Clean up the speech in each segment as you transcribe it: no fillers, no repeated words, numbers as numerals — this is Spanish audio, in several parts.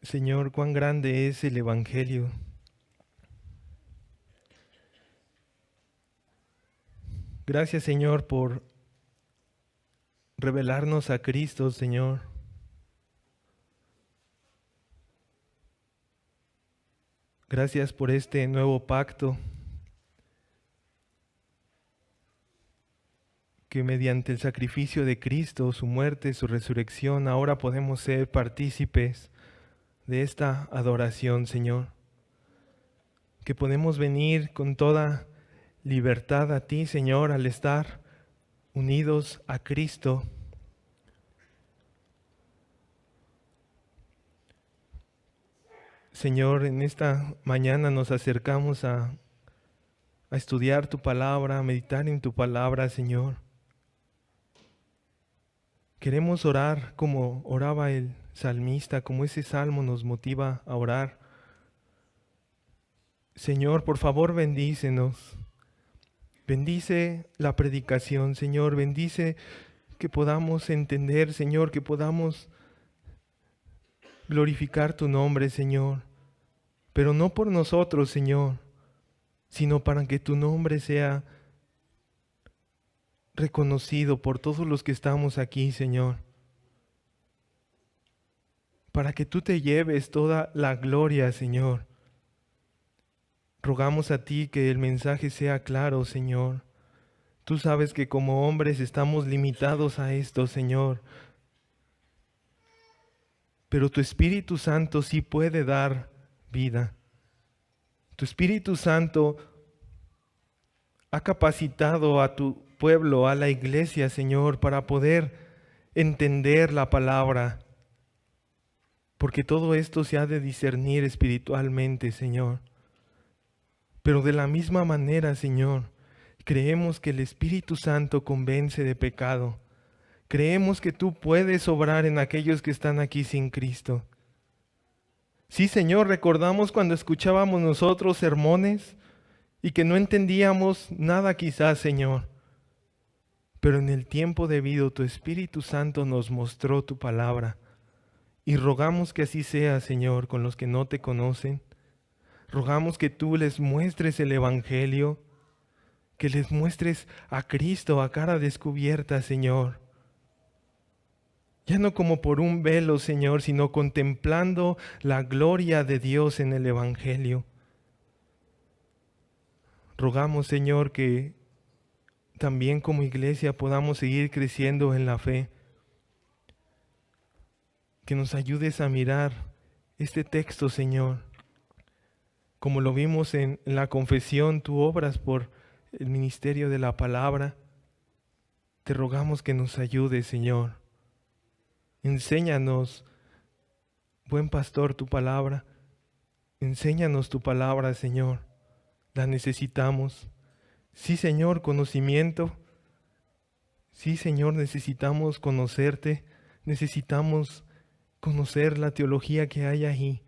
Señor, cuán grande es el Evangelio. Gracias, Señor, por revelarnos a Cristo, Señor. Gracias por este nuevo pacto que mediante el sacrificio de Cristo, su muerte, su resurrección, ahora podemos ser partícipes de esta adoración, Señor. Que podemos venir con toda libertad a ti, Señor, al estar unidos a Cristo. Señor, en esta mañana nos acercamos a estudiar tu palabra, a meditar en tu palabra, Señor. Queremos orar como oraba el salmista, como ese salmo nos motiva a orar. Señor, por favor, bendícenos. Bendice la predicación, Señor. Bendice que podamos entender, Señor, que podamos glorificar tu nombre, Señor. Pero no por nosotros, Señor, sino para que tu nombre sea reconocido por todos los que estamos aquí, Señor. Para que tú te lleves toda la gloria, Señor. Rogamos a ti que el mensaje sea claro, Señor. Tú sabes que como hombres estamos limitados a esto, Señor. Pero tu Espíritu Santo sí puede dar vida. Tu Espíritu Santo ha capacitado a tu pueblo, a la iglesia, Señor, para poder entender la palabra. Porque todo esto se ha de discernir espiritualmente, Señor. Pero de la misma manera, Señor, creemos que el Espíritu Santo convence de pecado. Creemos que tú puedes obrar en aquellos que están aquí sin Cristo. Sí, Señor, recordamos cuando escuchábamos nosotros sermones y que no entendíamos nada quizás, Señor. Pero en el tiempo debido tu Espíritu Santo nos mostró tu palabra. Y rogamos que así sea, Señor, con los que no te conocen. Rogamos que tú les muestres el Evangelio, que les muestres a Cristo a cara descubierta, Señor. Ya no como por un velo, Señor, sino contemplando la gloria de Dios en el Evangelio. Rogamos, Señor, que también como iglesia podamos seguir creciendo en la fe. Que nos ayudes a mirar este texto, Señor. Como lo vimos en la confesión, tú obras por el ministerio de la palabra. Te rogamos que nos ayudes, Señor. Enséñanos, buen pastor, tu palabra. Enséñanos tu palabra, Señor. La necesitamos. Sí, Señor, conocimiento. Sí, Señor, necesitamos conocerte. Necesitamos conocer la teología que hay ahí.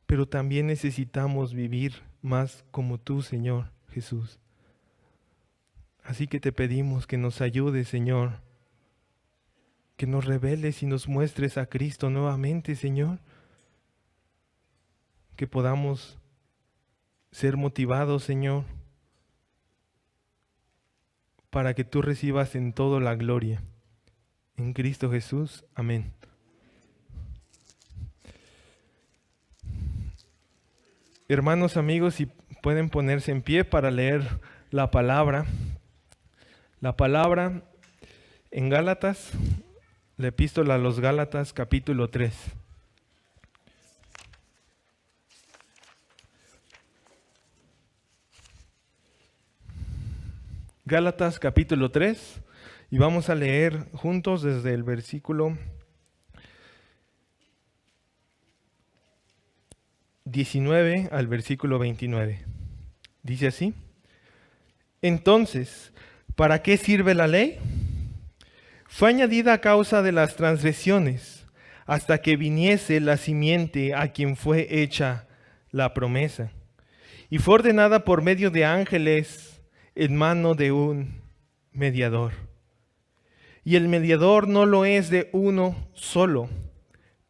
Pero también necesitamos vivir más como tú, Señor Jesús. Así que te pedimos que nos ayudes, Señor. Que nos reveles y nos muestres a Cristo nuevamente, Señor. Que podamos ser motivados, Señor, para que tú recibas en todo la gloria. En Cristo Jesús. Amén. Hermanos, amigos, si pueden ponerse en pie para leer la palabra. La palabra en Gálatas, la epístola a los Gálatas, capítulo 3. Gálatas, capítulo 3, y vamos a leer juntos desde el versículo 19 al versículo 29. Dice así: Entonces, ¿para qué sirve la ley? Fue añadida a causa de las transgresiones, hasta que viniese la simiente a quien fue hecha la promesa. Y fue ordenada por medio de ángeles en mano de un mediador. Y el mediador no lo es de uno solo,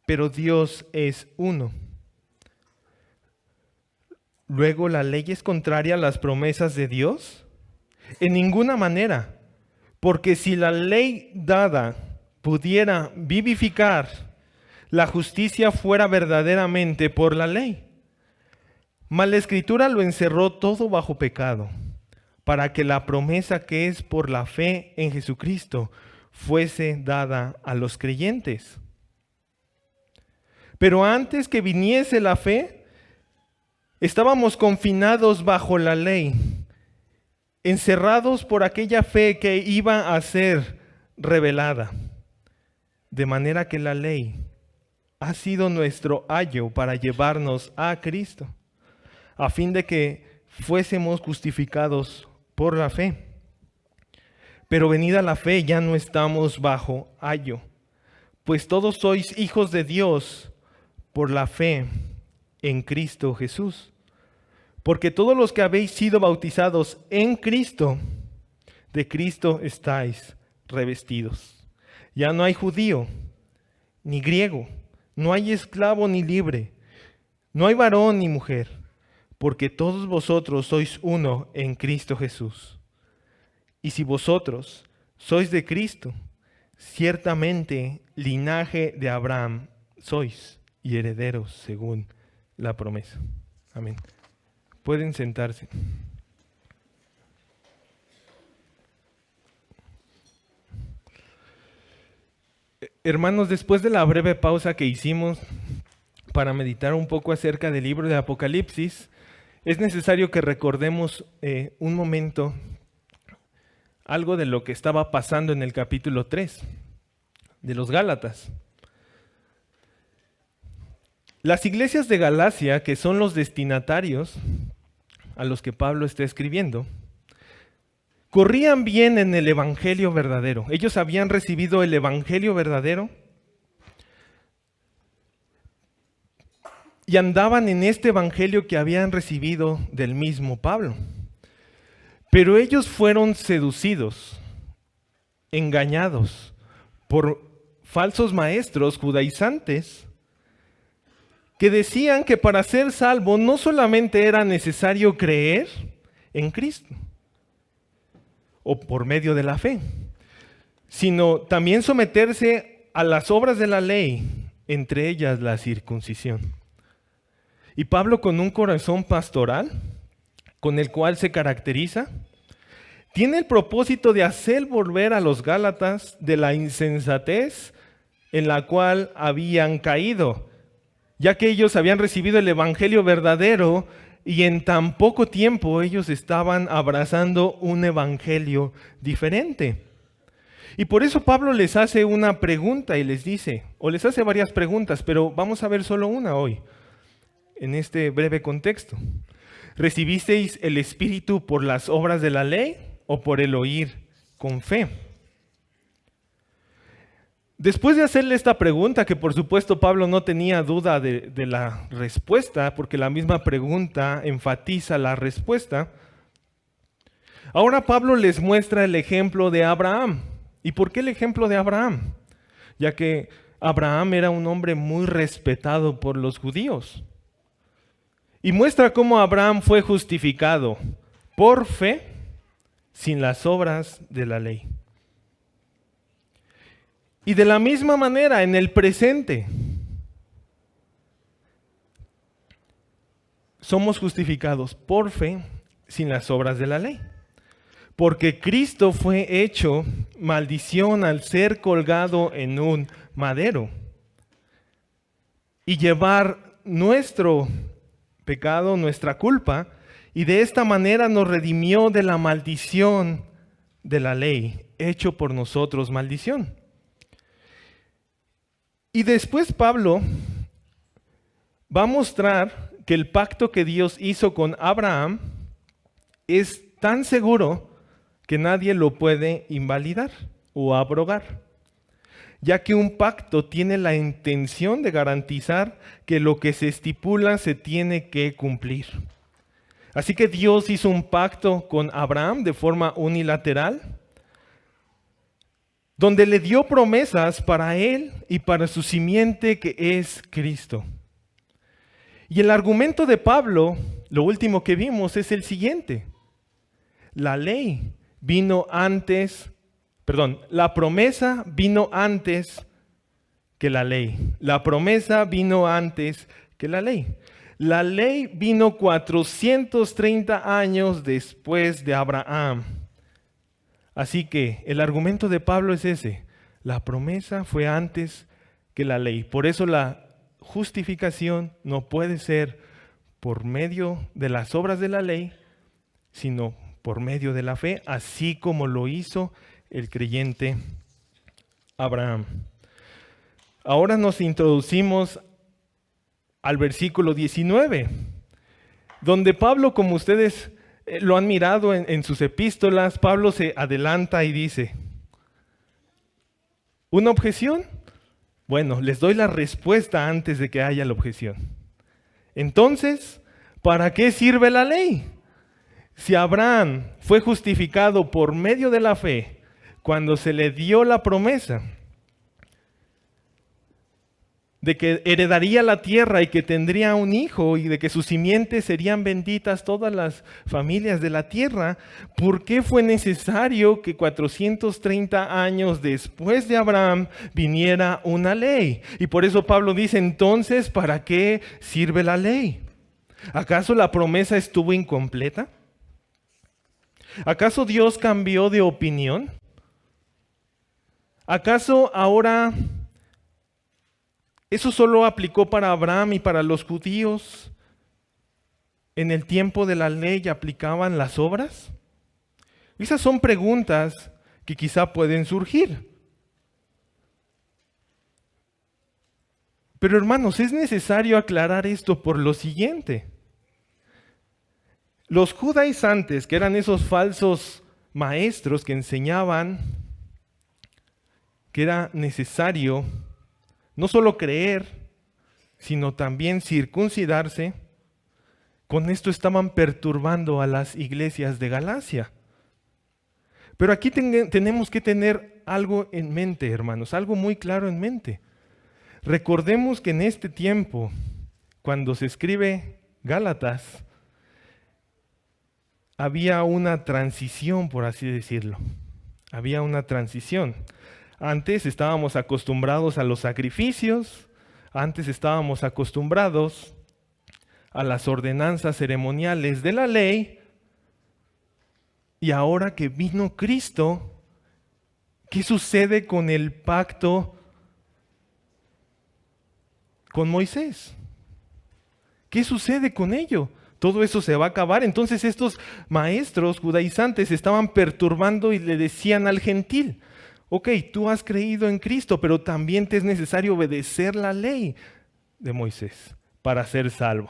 pero Dios es uno. Luego, ¿la ley es contraria a las promesas de Dios? En ninguna manera, porque si la ley dada pudiera vivificar, la justicia fuera verdaderamente por la ley. Mas la Escritura lo encerró todo bajo pecado, para que la promesa que es por la fe en Jesucristo fuese dada a los creyentes. Pero antes que viniese la fe, estábamos confinados bajo la ley, encerrados por aquella fe que iba a ser revelada. De manera que la ley ha sido nuestro ayo para llevarnos a Cristo, a fin de que fuésemos justificados por la fe. Pero venida la fe ya no estamos bajo ayo, pues todos sois hijos de Dios por la fe en Cristo Jesús. Porque todos los que habéis sido bautizados en Cristo, de Cristo estáis revestidos. Ya no hay judío ni griego, no hay esclavo ni libre, no hay varón ni mujer, porque todos vosotros sois uno en Cristo Jesús. Y si vosotros sois de Cristo, ciertamente linaje de Abraham sois y herederos según la promesa. Amén. Pueden sentarse. Hermanos, después de la breve pausa que hicimos para meditar un poco acerca del libro de Apocalipsis, es necesario que recordemos un momento algo de lo que estaba pasando en el capítulo 3 de los Gálatas. Las iglesias de Galacia, que son los destinatarios a los que Pablo está escribiendo, corrían bien en el evangelio verdadero. Ellos habían recibido el evangelio verdadero y andaban en este evangelio que habían recibido del mismo Pablo. Pero ellos fueron seducidos, engañados por falsos maestros judaizantes que decían que para ser salvo no solamente era necesario creer en Cristo o por medio de la fe, sino también someterse a las obras de la ley, entre ellas la circuncisión. Y Pablo, con un corazón pastoral, con el cual se caracteriza, tiene el propósito de hacer volver a los Gálatas de la insensatez en la cual habían caído, ya que ellos habían recibido el evangelio verdadero y en tan poco tiempo ellos estaban abrazando un evangelio diferente. Y por eso Pablo les hace una pregunta y les dice, o les hace varias preguntas, pero vamos a ver solo una hoy, en este breve contexto. ¿Recibisteis el Espíritu por las obras de la ley o por el oír con fe? Después de hacerle esta pregunta, que por supuesto Pablo no tenía duda de la respuesta, porque la misma pregunta enfatiza la respuesta, ahora Pablo les muestra el ejemplo de Abraham. ¿Y por qué el ejemplo de Abraham? Ya que Abraham era un hombre muy respetado por los judíos. Y muestra cómo Abraham fue justificado por fe sin las obras de la ley. Y de la misma manera, en el presente, somos justificados por fe sin las obras de la ley. Porque Cristo fue hecho maldición al ser colgado en un madero y llevar nuestro pecado, nuestra culpa, y de esta manera nos redimió de la maldición de la ley, hecho por nosotros maldición. Y después Pablo va a mostrar que el pacto que Dios hizo con Abraham es tan seguro que nadie lo puede invalidar o abrogar, ya que un pacto tiene la intención de garantizar que lo que se estipula se tiene que cumplir. Así que Dios hizo un pacto con Abraham de forma unilateral, donde le dio promesas para él y para su simiente que es Cristo. Y el argumento de Pablo, lo último que vimos, es el siguiente. La promesa vino antes que la ley. La promesa vino antes que la ley. La ley vino 430 años después de Abraham. Así que el argumento de Pablo es ese. La promesa fue antes que la ley. Por eso la justificación no puede ser por medio de las obras de la ley, sino por medio de la fe, así como lo hizo el creyente Abraham. Ahora nos introducimos al versículo 19, donde Pablo, como ustedes lo han mirado en sus epístolas, Pablo se adelanta y dice, ¿una objeción? Bueno, les doy la respuesta antes de que haya la objeción. Entonces, ¿para qué sirve la ley? Si Abraham fue justificado por medio de la fe cuando se le dio la promesa de que heredaría la tierra y que tendría un hijo y de que sus simientes serían benditas todas las familias de la tierra, ¿por qué fue necesario que 430 años después de Abraham viniera una ley? Y por eso Pablo dice, entonces, ¿para qué sirve la ley? ¿Acaso la promesa estuvo incompleta? ¿Acaso Dios cambió de opinión? ¿Acaso ahora eso solo aplicó para Abraham y para los judíos? ¿En el tiempo de la ley aplicaban las obras? Esas son preguntas que quizá pueden surgir. Pero hermanos, es necesario aclarar esto por lo siguiente. Los judaizantes, que eran esos falsos maestros que enseñaban que era necesario no solo creer, sino también circuncidarse, con esto estaban perturbando a las iglesias de Galacia. Pero aquí tenemos que tener algo en mente, hermanos, algo muy claro en mente. Recordemos que en este tiempo, cuando se escribe Gálatas, había una transición, por así decirlo. Había una transición. Antes estábamos acostumbrados a los sacrificios, antes estábamos acostumbrados a las ordenanzas ceremoniales de la ley, y ahora que vino Cristo, ¿qué sucede con el pacto con Moisés? ¿Qué sucede con ello? Todo eso se va a acabar. Entonces estos maestros judaizantes estaban perturbando y le decían al gentil, ok, tú has creído en Cristo, pero también te es necesario obedecer la ley de Moisés para ser salvo.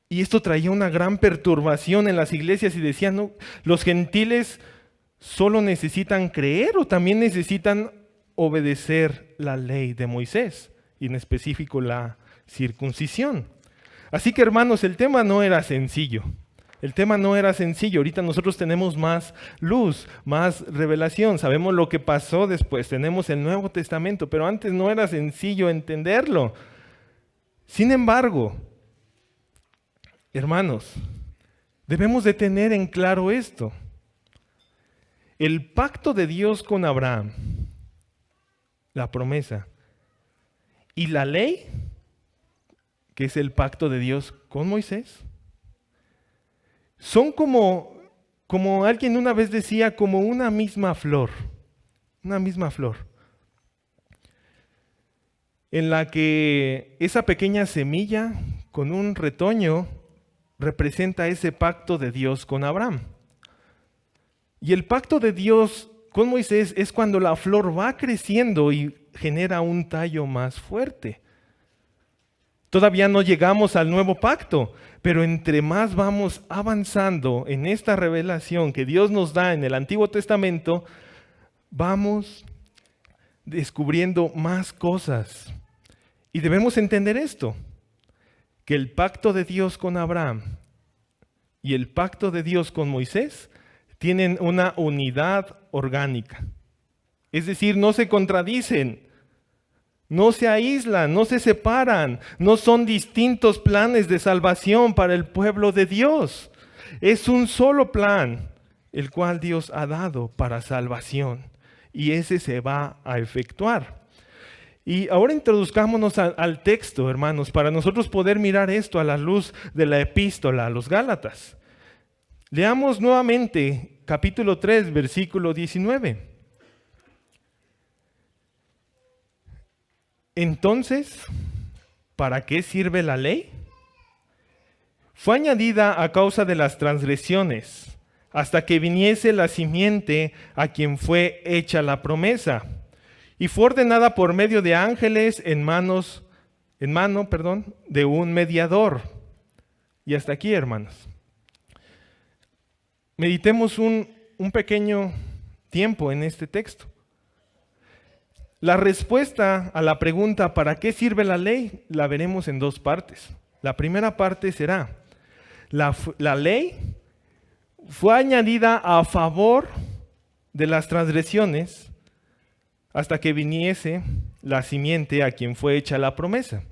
Y esto traía una gran perturbación en las iglesias y decían, no, los gentiles solo necesitan creer o también necesitan obedecer la ley de Moisés, y en específico la circuncisión. Así que hermanos, el tema no era sencillo. El tema no era sencillo. Ahorita nosotros tenemos más luz, más revelación. Sabemos lo que pasó después. Tenemos el Nuevo Testamento, pero antes no era sencillo entenderlo. Sin embargo, hermanos, debemos de tener en claro esto. El pacto de Dios con Abraham, la promesa, y la ley, que es el pacto de Dios con Moisés, son como alguien una vez decía, como una misma flor, en la que esa pequeña semilla con un retoño representa ese pacto de Dios con Abraham. Y el pacto de Dios con Moisés es cuando la flor va creciendo y genera un tallo más fuerte. Todavía no llegamos al nuevo pacto, pero entre más vamos avanzando en esta revelación que Dios nos da en el Antiguo Testamento, vamos descubriendo más cosas. Y debemos entender esto, que el pacto de Dios con Abraham y el pacto de Dios con Moisés tienen una unidad orgánica. Es decir, no se contradicen, no se aíslan, no se separan, no son distintos planes de salvación para el pueblo de Dios. Es un solo plan, el cual Dios ha dado para salvación, y ese se va a efectuar. Y ahora introduzcámonos al texto, hermanos, para nosotros poder mirar esto a la luz de la epístola a los Gálatas. Leamos nuevamente capítulo 3, versículo 19. Entonces, ¿para qué sirve la ley? Fue añadida a causa de las transgresiones, hasta que viniese la simiente a quien fue hecha la promesa, y fue ordenada por medio de ángeles en mano de un mediador. Y hasta aquí, hermanos. Meditemos un pequeño tiempo en este texto. La respuesta a la pregunta ¿para qué sirve la ley? La veremos en dos partes. La primera parte será, la ley fue añadida a favor de las transgresiones hasta que viniese la simiente a quien fue hecha la promesa.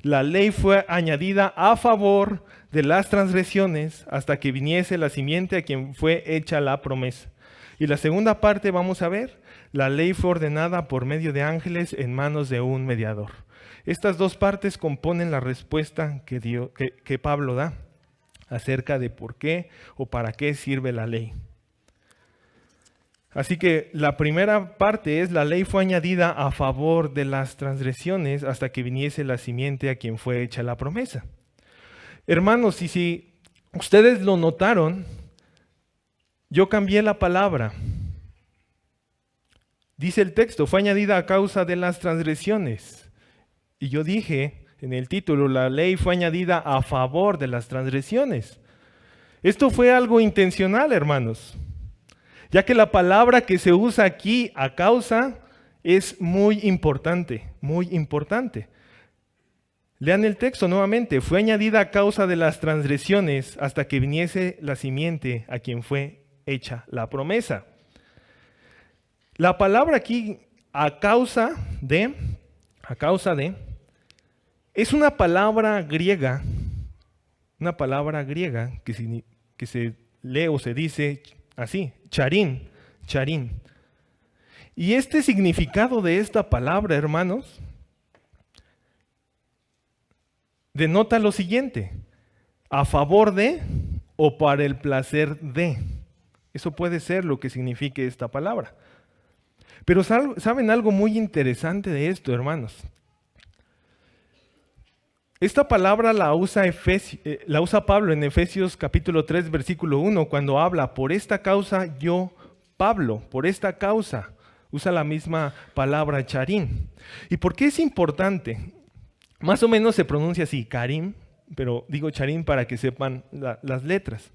La ley fue añadida a favor de las transgresiones hasta que viniese la simiente a quien fue hecha la promesa. Y la segunda parte vamos a ver, la ley fue ordenada por medio de ángeles en manos de un mediador. Estas dos partes componen la respuesta que Pablo da acerca de por qué o para qué sirve la ley. Así que la primera parte es, la ley fue añadida a favor de las transgresiones hasta que viniese la simiente a quien fue hecha la promesa. Hermanos, y si ustedes lo notaron, yo cambié la palabra. Dice el texto, fue añadida a causa de las transgresiones. Y yo dije en el título, la ley fue añadida a favor de las transgresiones. Esto fue algo intencional, hermanos, ya que la palabra que se usa aquí, a causa, es muy importante, muy importante. Lean el texto nuevamente. Fue añadida a causa de las transgresiones hasta que viniese la simiente a quien fue hecha la promesa. La palabra aquí, a causa de, es una palabra griega que se lee o se dice así, charín. Y este significado de esta palabra, hermanos, denota lo siguiente: a favor de o para el placer de. Eso puede ser lo que signifique esta palabra. Pero ¿saben algo muy interesante de esto, hermanos? Esta palabra la usa Pablo en Efesios capítulo 3, versículo 1, cuando habla, por esta causa yo, Pablo, por esta causa, usa la misma palabra charín. ¿Y por qué es importante? Más o menos se pronuncia así, Karim, pero digo charín para que sepan las letras.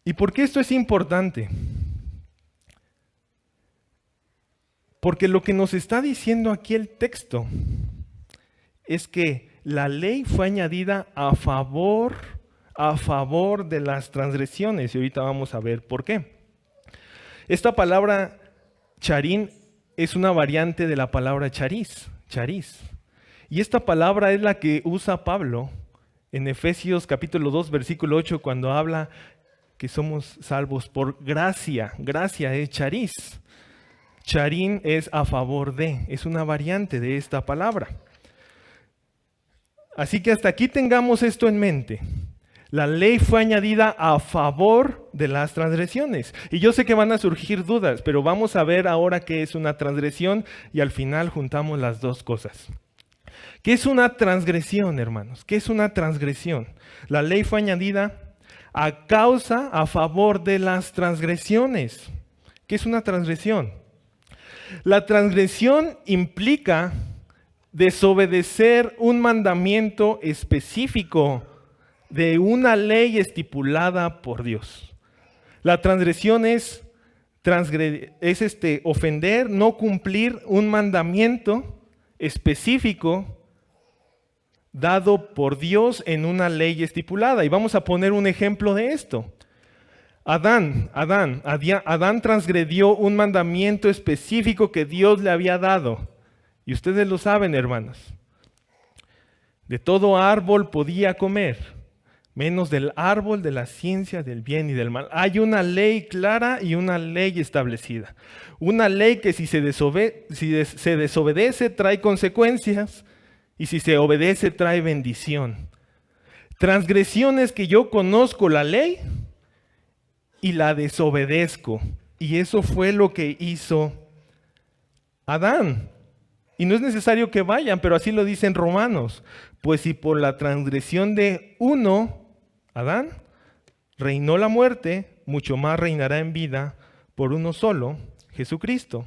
¿Y por qué esto es importante? Porque lo que nos está diciendo aquí el texto es que la ley fue añadida a favor de las transgresiones. Y ahorita vamos a ver por qué. Esta palabra charín es una variante de la palabra chariz. Y esta palabra es la que usa Pablo en Efesios capítulo 2, versículo 8, cuando habla que somos salvos por gracia. Gracia es chariz. Charín es a favor de, es una variante de esta palabra. Así que hasta aquí tengamos esto en mente. La ley fue añadida a favor de las transgresiones. Y yo sé que van a surgir dudas, pero vamos a ver ahora qué es una transgresión y al final juntamos las dos cosas. ¿Qué es una transgresión, hermanos? ¿Qué es una transgresión? La ley fue añadida a favor de las transgresiones. ¿Qué es una transgresión? La transgresión implica desobedecer un mandamiento específico de una ley estipulada por Dios. La transgresión es ofender, no cumplir un mandamiento específico dado por Dios en una ley estipulada. Y vamos a poner un ejemplo de esto. Adán transgredió un mandamiento específico que Dios le había dado. Y ustedes lo saben, hermanos. De todo árbol podía comer, menos del árbol de la ciencia del bien y del mal. Hay una ley clara y una ley establecida. Una ley que si se desobedece trae consecuencias y si se obedece trae bendición. Transgresión es que yo conozco la ley y la desobedezco. Y eso fue lo que hizo Adán. Y no es necesario que vayan, pero así lo dicen Romanos. Pues si por la transgresión de uno, Adán, reinó la muerte, mucho más reinará en vida por uno solo, Jesucristo.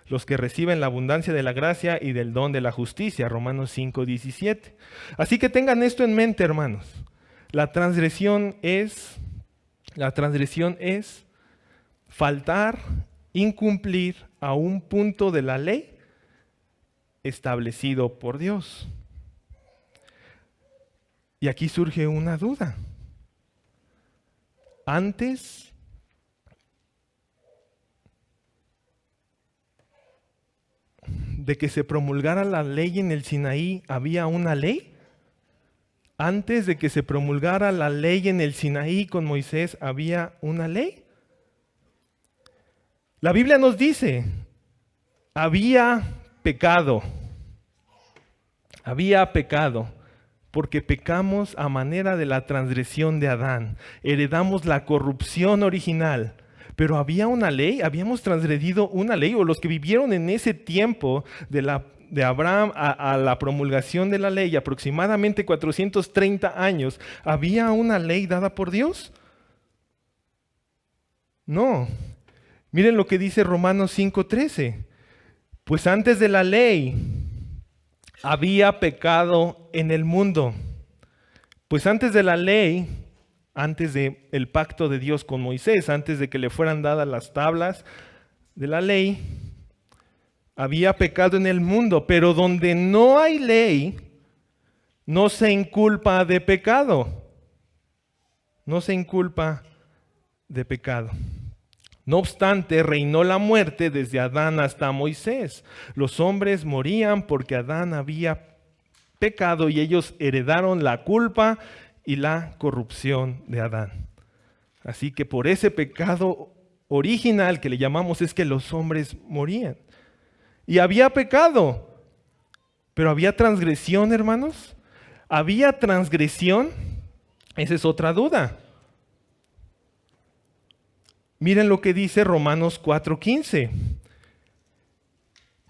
Los que reciben la abundancia de la gracia y del don de la justicia, Romanos 5:17. Así que tengan esto en mente, hermanos. La transgresión es faltar, incumplir a un punto de la ley establecido por Dios. Y aquí surge una duda. Antes de que se promulgara la ley en el Sinaí, ¿había una ley? Antes de que se promulgara la ley en el Sinaí con Moisés, ¿había una ley? La Biblia nos dice, había pecado, porque pecamos a manera de la transgresión de Adán, heredamos la corrupción original. Pero había una ley, habíamos transgredido una ley, o los que vivieron en ese tiempo de Abraham a la promulgación de la ley, aproximadamente 430 años, ¿había una ley dada por Dios? No. Miren lo que dice Romanos 5:13. Pues antes de la ley había pecado en el mundo. Pues antes de la ley, antes del pacto de Dios con Moisés, antes de que le fueran dadas las tablas de la ley, había pecado en el mundo, pero donde no hay ley, no se inculpa de pecado. No se inculpa de pecado. No obstante, reinó la muerte desde Adán hasta Moisés. Los hombres morían porque Adán había pecado y ellos heredaron la culpa y la corrupción de Adán. Así que por ese pecado original que le llamamos es que los hombres morían. Y había pecado, pero había transgresión, hermanos. ¿Había transgresión? Esa es otra duda. Miren lo que dice Romanos 4:15.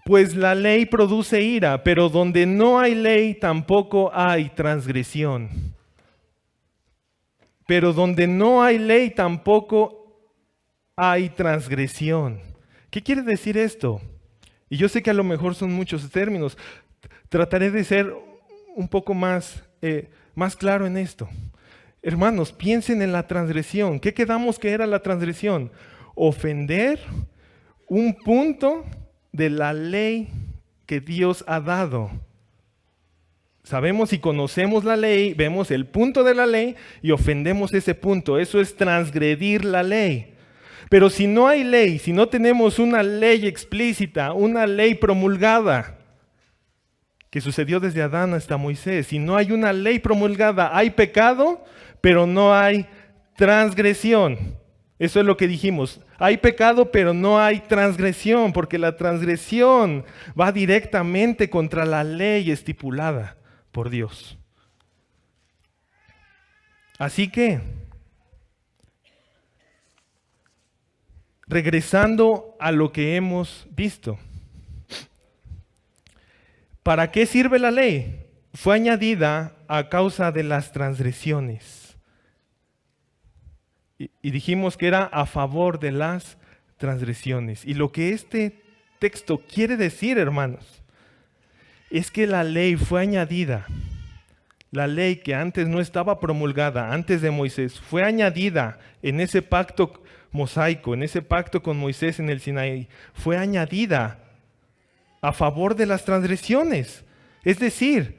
Pues la ley produce ira, pero donde no hay ley tampoco hay transgresión. Pero donde no hay ley tampoco hay transgresión. ¿Qué quiere decir esto? Y yo sé que a lo mejor son muchos términos. Trataré de ser un poco más claro en esto. Hermanos, piensen en la transgresión. ¿Qué quedamos que era la transgresión? Ofender un punto de la ley que Dios ha dado. Sabemos y conocemos la ley, vemos el punto de la ley y ofendemos ese punto. Eso es transgredir la ley. Pero si no hay ley, si no tenemos una ley explícita, una ley promulgada, que sucedió desde Adán hasta Moisés, si no hay una ley promulgada, hay pecado, pero no hay transgresión. Eso es lo que dijimos. Hay pecado, pero no hay transgresión, porque la transgresión va directamente contra la ley estipulada por Dios. Así que, regresando a lo que hemos visto, ¿para qué sirve la ley? Fue añadida a causa de las transgresiones. Y dijimos que era a favor de las transgresiones. Y lo que este texto quiere decir, hermanos, es que la ley fue añadida. La ley que antes no estaba promulgada, antes de Moisés, fue añadida en ese pacto mosaico, en ese pacto con Moisés en el Sinaí. Fue añadida a favor de las transgresiones. Es decir,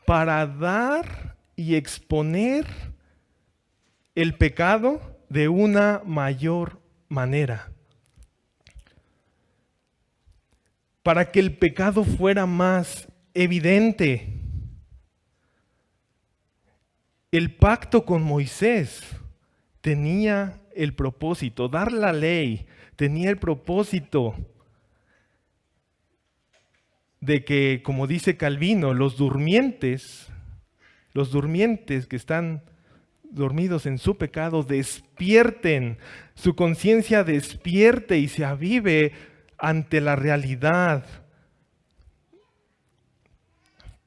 para dar y exponer el pecado de una mayor manera. Para que el pecado fuera más evidente. El pacto con Moisés tenía el propósito, dar la ley, tenía el propósito de que, como dice Calvino, los durmientes que están dormidos en su pecado, despierten, su conciencia despierte y se avive ante la realidad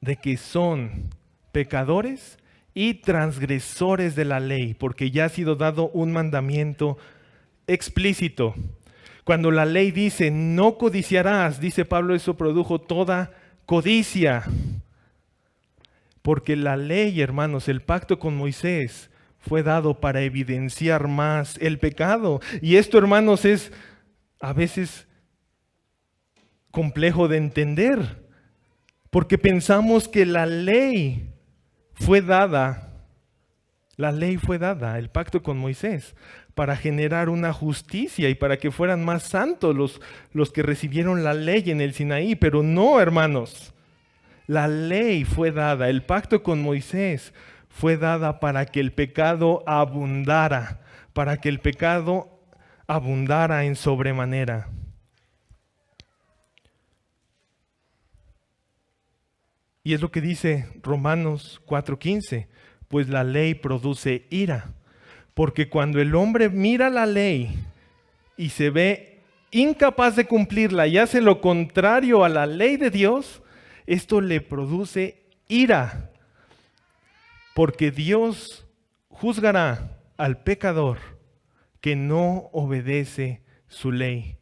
de que son pecadores y transgresores de la ley, porque ya ha sido dado un mandamiento explícito. Cuando la ley dice, no codiciarás, dice Pablo, eso produjo toda codicia. Porque la ley, hermanos, el pacto con Moisés fue dado para evidenciar más el pecado. Y esto, hermanos, es a veces complejo de entender, porque pensamos que la ley fue dada, el pacto con Moisés, para generar una justicia y para que fueran más santos los que recibieron la ley en el Sinaí. Pero no, hermanos, la ley fue dada, el pacto con Moisés fue dada para que el pecado abundara, en sobremanera. Y es lo que dice Romanos 4:15, pues la ley produce ira, porque cuando el hombre mira la ley y se ve incapaz de cumplirla y hace lo contrario a la ley de Dios, esto le produce ira, porque Dios juzgará al pecador que no obedece su ley.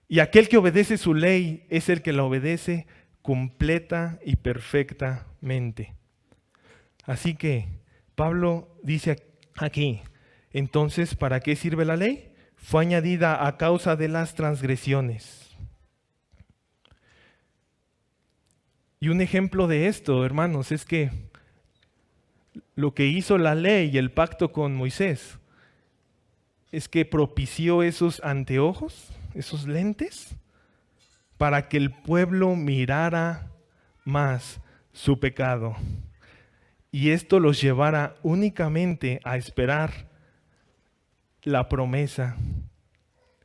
Y aquel que obedece su ley es el que la obedece completa y perfectamente. Así que Pablo dice aquí, entonces, ¿para qué sirve la ley? Fue añadida a causa de las transgresiones. Y un ejemplo de esto, hermanos, es que lo que hizo la ley y el pacto con Moisés es que propició esos anteojos, esos lentes, para que el pueblo mirara más su pecado. Y esto los llevara únicamente a esperar la promesa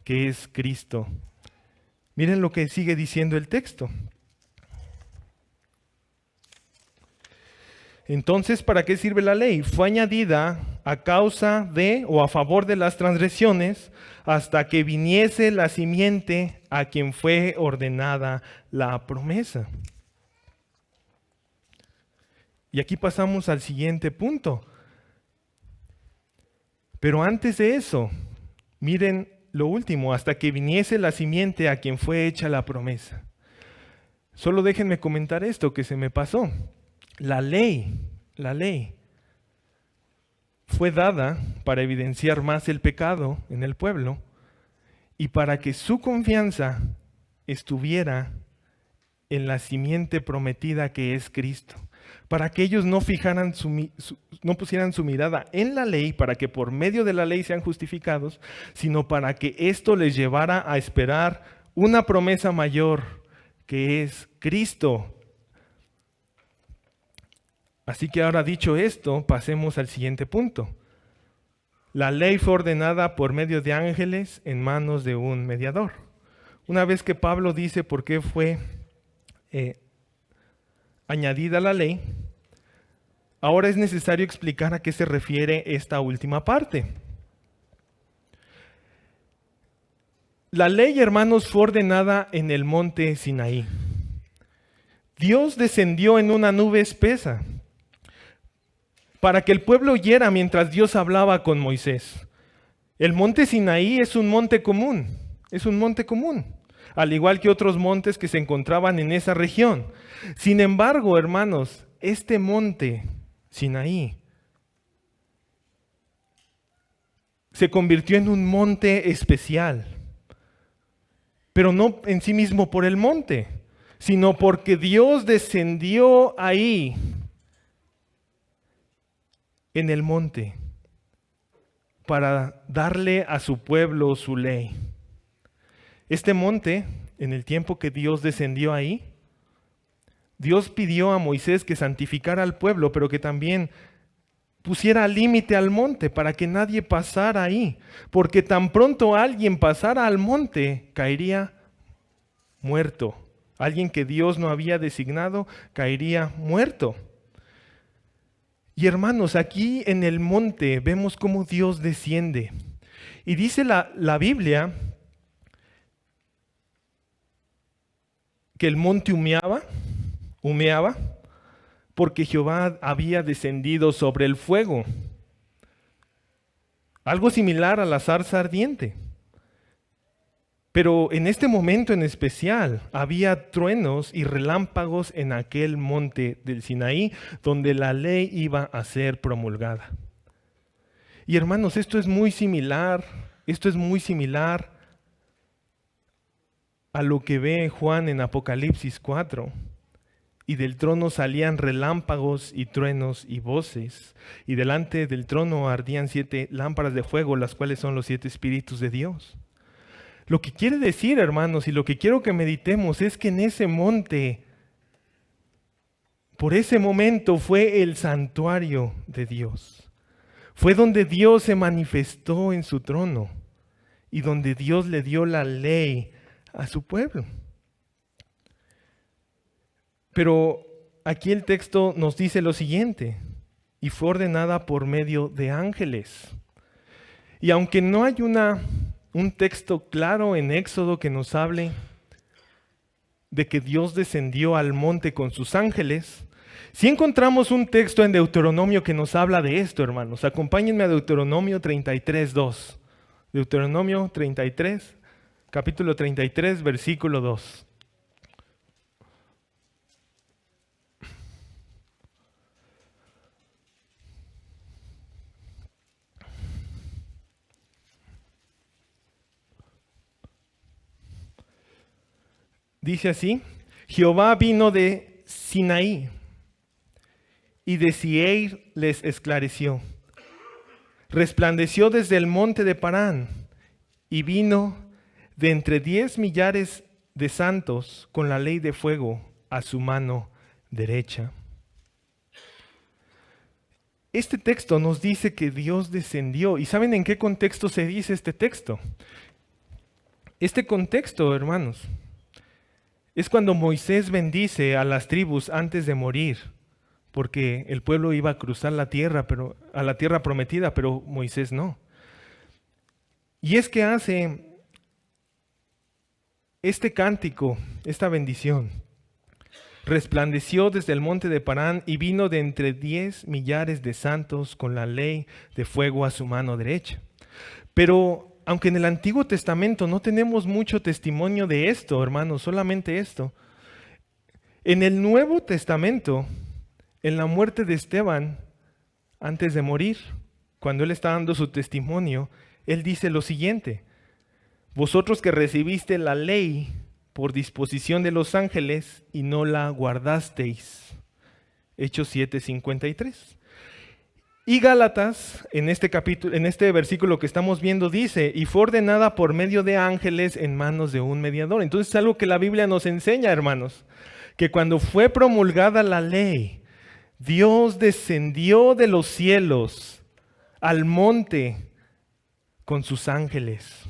que es Cristo. Miren lo que sigue diciendo el texto. Entonces, ¿para qué sirve la ley? Fue añadida a causa de o a favor de las transgresiones hasta que viniese la simiente a quien fue ordenada la promesa. Y aquí pasamos al siguiente punto. Pero antes de eso, miren lo último, hasta que viniese la simiente a quien fue hecha la promesa. Solo déjenme comentar esto que se me pasó. La ley fue dada para evidenciar más el pecado en el pueblo y para que su confianza estuviera en la simiente prometida que es Cristo. Para que ellos no pusieran su mirada en la ley, para que por medio de la ley sean justificados, sino para que esto les llevara a esperar una promesa mayor que es Cristo. Así que ahora dicho esto, pasemos al siguiente punto. La ley fue ordenada por medio de ángeles en manos de un mediador. Una vez que Pablo dice por qué fue añadida la ley, ahora es necesario explicar a qué se refiere esta última parte. La ley, hermanos, fue ordenada en el monte Sinaí. Dios descendió en una nube espesa para que el pueblo oyera mientras Dios hablaba con Moisés. El monte Sinaí es un monte común, al igual que otros montes que se encontraban en esa región. Sin embargo, hermanos, este monte Sinaí se convirtió en un monte especial, pero no en sí mismo por el monte, sino porque Dios descendió ahí, en el monte, para darle a su pueblo su ley. Este monte, en el tiempo que Dios descendió ahí, Dios pidió a Moisés que santificara al pueblo, pero que también pusiera límite al monte para que nadie pasara ahí, porque tan pronto alguien pasara al monte, caería muerto. Alguien que Dios no había designado caería muerto. Y hermanos, aquí en el monte vemos cómo Dios desciende. Y dice la Biblia que el monte humeaba, porque Jehová había descendido sobre el fuego. Algo similar a la zarza ardiente. Pero en este momento en especial había truenos y relámpagos en aquel monte del Sinaí donde la ley iba a ser promulgada. Y hermanos, esto es muy similar a lo que ve Juan en Apocalipsis 4. Y del trono salían relámpagos y truenos y voces, y delante del trono ardían 7 lámparas de fuego, las cuales son los 7 espíritus de Dios. Lo que quiere decir, hermanos, y lo que quiero que meditemos es que en ese monte, por ese momento, fue el santuario de Dios. Fue donde Dios se manifestó en su trono y donde Dios le dio la ley a su pueblo. Pero aquí el texto nos dice lo siguiente: y fue ordenada por medio de ángeles. Y aunque no hay un texto claro en Éxodo que nos hable de que Dios descendió al monte con sus ángeles, sí encontramos un texto en Deuteronomio que nos habla de esto, hermanos. Acompáñenme a Deuteronomio 33:2. Deuteronomio 33, capítulo 33, versículo 2. Dice así: Jehová vino de Sinaí y de Seir les esclareció. Resplandeció desde el monte de Parán y vino de entre 10 millares de santos con la ley de fuego a su mano derecha. Este texto nos dice que Dios descendió. ¿Y saben en qué contexto se dice este texto? Este contexto, hermanos, es cuando Moisés bendice a las tribus antes de morir, porque el pueblo iba a cruzar la tierra, a la tierra prometida, pero Moisés no. Y es que hace este cántico, esta bendición. Resplandeció desde el monte de Parán y vino de entre 10 millares de santos con la ley de fuego a su mano derecha. Pero aunque en el Antiguo Testamento no tenemos mucho testimonio de esto, hermanos, solamente esto. En el Nuevo Testamento, en la muerte de Esteban, antes de morir, cuando él está dando su testimonio, él dice lo siguiente: vosotros que recibiste la ley por disposición de los ángeles y no la guardasteis. Hechos 7:53. Y Gálatas, en este capítulo, en este versículo que estamos viendo, dice: y fue ordenada por medio de ángeles en manos de un mediador. Entonces es algo que la Biblia nos enseña, hermanos, que cuando fue promulgada la ley, Dios descendió de los cielos al monte con sus ángeles.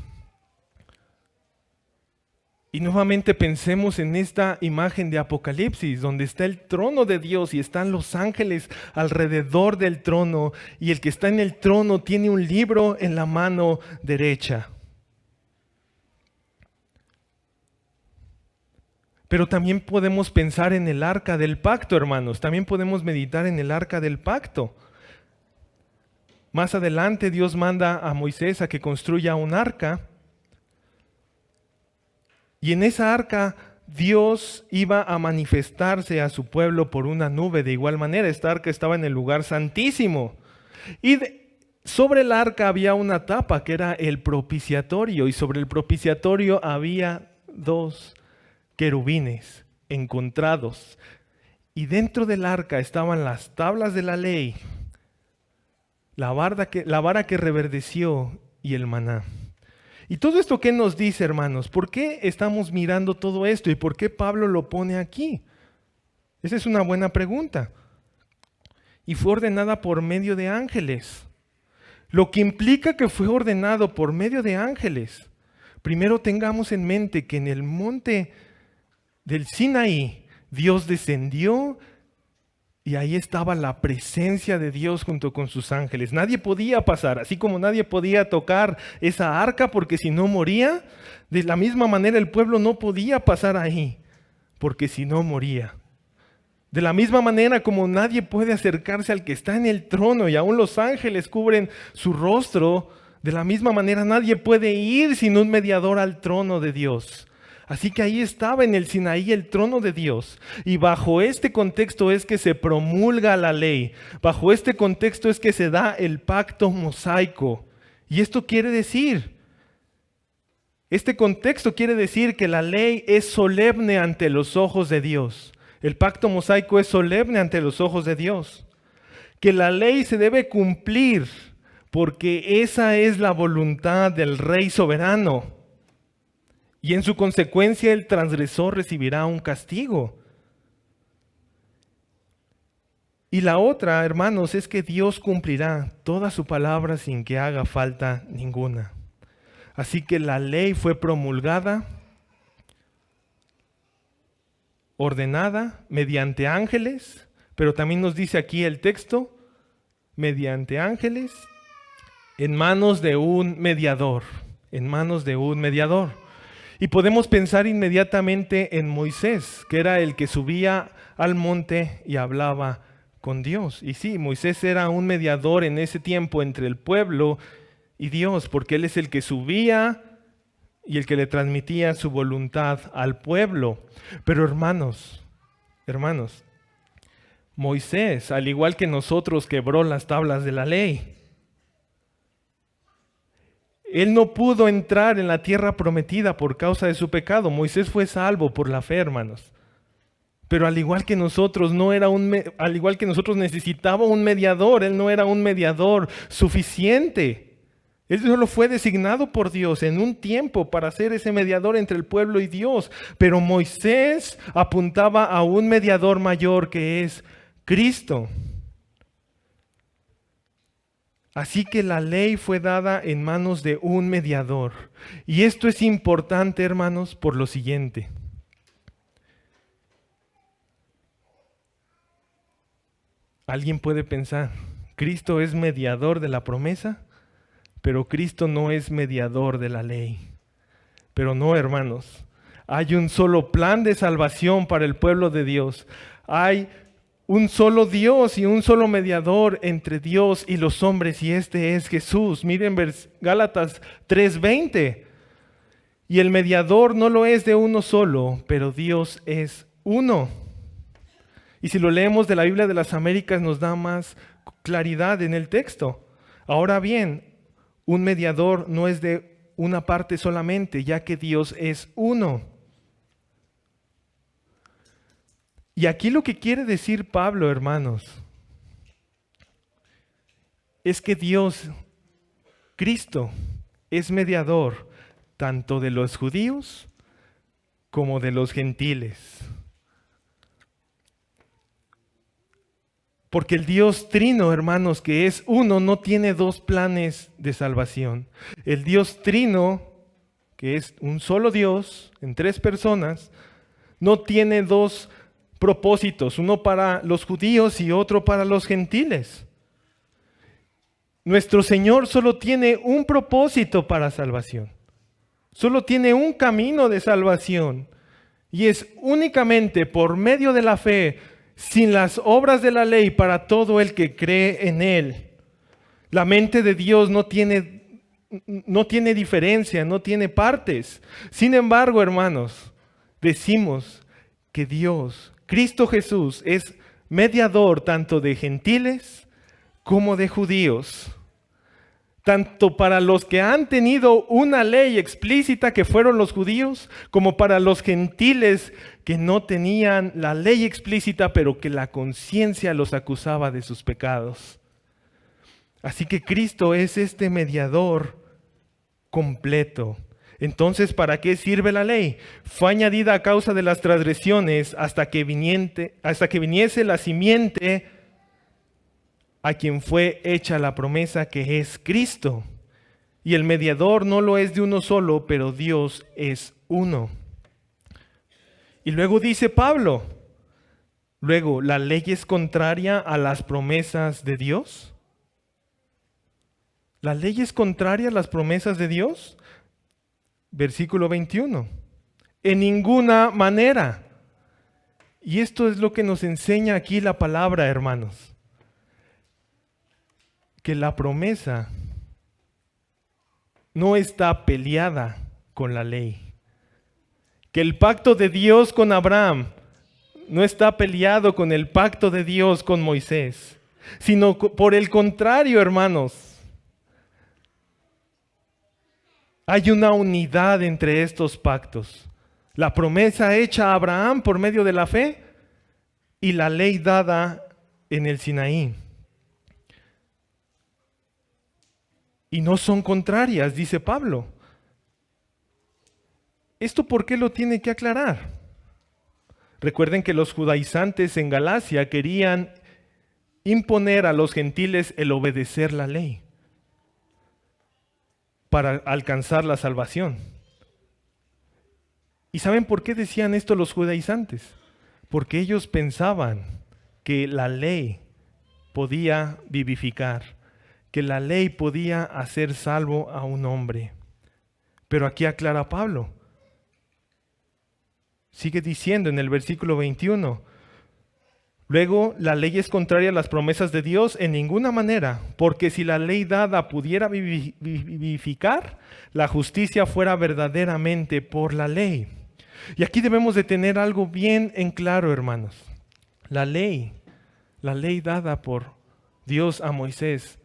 Y nuevamente pensemos en esta imagen de Apocalipsis, donde está el trono de Dios y están los ángeles alrededor del trono, y el que está en el trono tiene un libro en la mano derecha. Pero también podemos pensar en el arca del pacto, hermanos. También podemos meditar en el arca del pacto. Más adelante Dios manda a Moisés a que construya un arca. Y en esa arca Dios iba a manifestarse a su pueblo por una nube. De igual manera, esta arca estaba en el lugar santísimo. Y sobre el arca había una tapa que era el propiciatorio. Y sobre el propiciatorio había 2 querubines encontrados. Y dentro del arca estaban las tablas de la ley, la vara que reverdeció y el maná. ¿Y todo esto qué nos dice, hermanos? ¿Por qué estamos mirando todo esto y por qué Pablo lo pone aquí? Esa es una buena pregunta. Y fue ordenada por medio de ángeles. Lo que implica que fue ordenado por medio de ángeles. Primero tengamos en mente que en el monte del Sinaí Dios descendió y ahí estaba la presencia de Dios junto con sus ángeles. Nadie podía pasar, así como nadie podía tocar esa arca porque si no moría, de la misma manera el pueblo no podía pasar ahí porque si no moría. De la misma manera como nadie puede acercarse al que está en el trono y aún los ángeles cubren su rostro, de la misma manera nadie puede ir sin un mediador al trono de Dios. Así que ahí estaba en el Sinaí el trono de Dios. Y bajo este contexto es que se promulga la ley. Bajo este contexto es que se da el pacto mosaico. Y esto quiere decir, este contexto quiere decir que la ley es solemne ante los ojos de Dios. El pacto mosaico es solemne ante los ojos de Dios. Que la ley se debe cumplir porque esa es la voluntad del Rey soberano. Y en su consecuencia el transgresor recibirá un castigo. Y la otra, hermanos, es que Dios cumplirá toda su palabra sin que haga falta ninguna. Así que la ley fue promulgada, ordenada mediante ángeles, pero también nos dice aquí el texto, mediante ángeles, en manos de un mediador, en manos de un mediador. Y podemos pensar inmediatamente en Moisés, que era el que subía al monte y hablaba con Dios. Y sí, Moisés era un mediador en ese tiempo entre el pueblo y Dios, porque él es el que subía y el que le transmitía su voluntad al pueblo. Pero hermanos, Moisés, al igual que nosotros, quebró las tablas de la ley. Él no pudo entrar en la tierra prometida por causa de su pecado. Moisés fue salvo por la fe, hermanos. Pero al igual que nosotros, necesitaba un mediador. Él no era un mediador suficiente. Él solo fue designado por Dios en un tiempo para ser ese mediador entre el pueblo y Dios. Pero Moisés apuntaba a un mediador mayor que es Cristo. Así que la ley fue dada en manos de un mediador. Y esto es importante, hermanos, por lo siguiente. Alguien puede pensar, Cristo es mediador de la promesa, pero Cristo no es mediador de la ley. Pero no, hermanos, hay un solo plan de salvación para el pueblo de Dios. Hay un solo Dios y un solo mediador entre Dios y los hombres, y este es Jesús. Miren Gálatas 3:20. Y el mediador no lo es de uno solo, pero Dios es uno. Y si lo leemos de la Biblia de las Américas nos da más claridad en el texto. Ahora bien, un mediador no es de una parte solamente, ya que Dios es uno. Y aquí lo que quiere decir Pablo, hermanos, es que Dios, Cristo, es mediador tanto de los judíos como de los gentiles. Porque el Dios trino, hermanos, que es uno, no tiene dos planes de salvación. El Dios trino, que es un solo Dios en tres personas, no tiene dos propósitos, uno para los judíos y otro para los gentiles. Nuestro Señor solo tiene un propósito para salvación. Solo tiene un camino de salvación. Y es únicamente por medio de la fe, sin las obras de la ley, para todo el que cree en Él. La mente de Dios no tiene diferencia, no tiene partes. Sin embargo, hermanos, decimos que Dios, Cristo Jesús, es mediador tanto de gentiles como de judíos. Tanto para los que han tenido una ley explícita, que fueron los judíos, como para los gentiles que no tenían la ley explícita, pero que la conciencia los acusaba de sus pecados. Así que Cristo es este mediador completo. Entonces, ¿para qué sirve la ley? Fue añadida a causa de las transgresiones hasta que viniese la simiente a quien fue hecha la promesa, que es Cristo. Y el mediador no lo es de uno solo, pero Dios es uno. Y luego dice Pablo, luego, ¿la ley es contraria a las promesas de Dios? ¿La ley es contraria a las promesas de Dios? Versículo 21. En ninguna manera. Y esto es lo que nos enseña aquí la palabra, hermanos. Que la promesa no está peleada con la ley. Que el pacto de Dios con Abraham no está peleado con el pacto de Dios con Moisés, sino por el contrario, hermanos. Hay una unidad entre estos pactos. La promesa hecha a Abraham por medio de la fe y la ley dada en el Sinaí. Y no son contrarias, dice Pablo. ¿Esto por qué lo tiene que aclarar? Recuerden que los judaizantes en Galacia querían imponer a los gentiles el obedecer la ley para alcanzar la salvación. ¿Y saben por qué decían esto los judaizantes? Porque ellos pensaban que la ley podía vivificar, que la ley podía hacer salvo a un hombre. Pero aquí aclara Pablo. Sigue diciendo en el versículo 21, luego, la ley es contraria a las promesas de Dios en ninguna manera, porque si la ley dada pudiera vivificar, la justicia fuera verdaderamente por la ley. Y aquí debemos de tener algo bien en claro, hermanos. La ley dada por Dios a Moisés,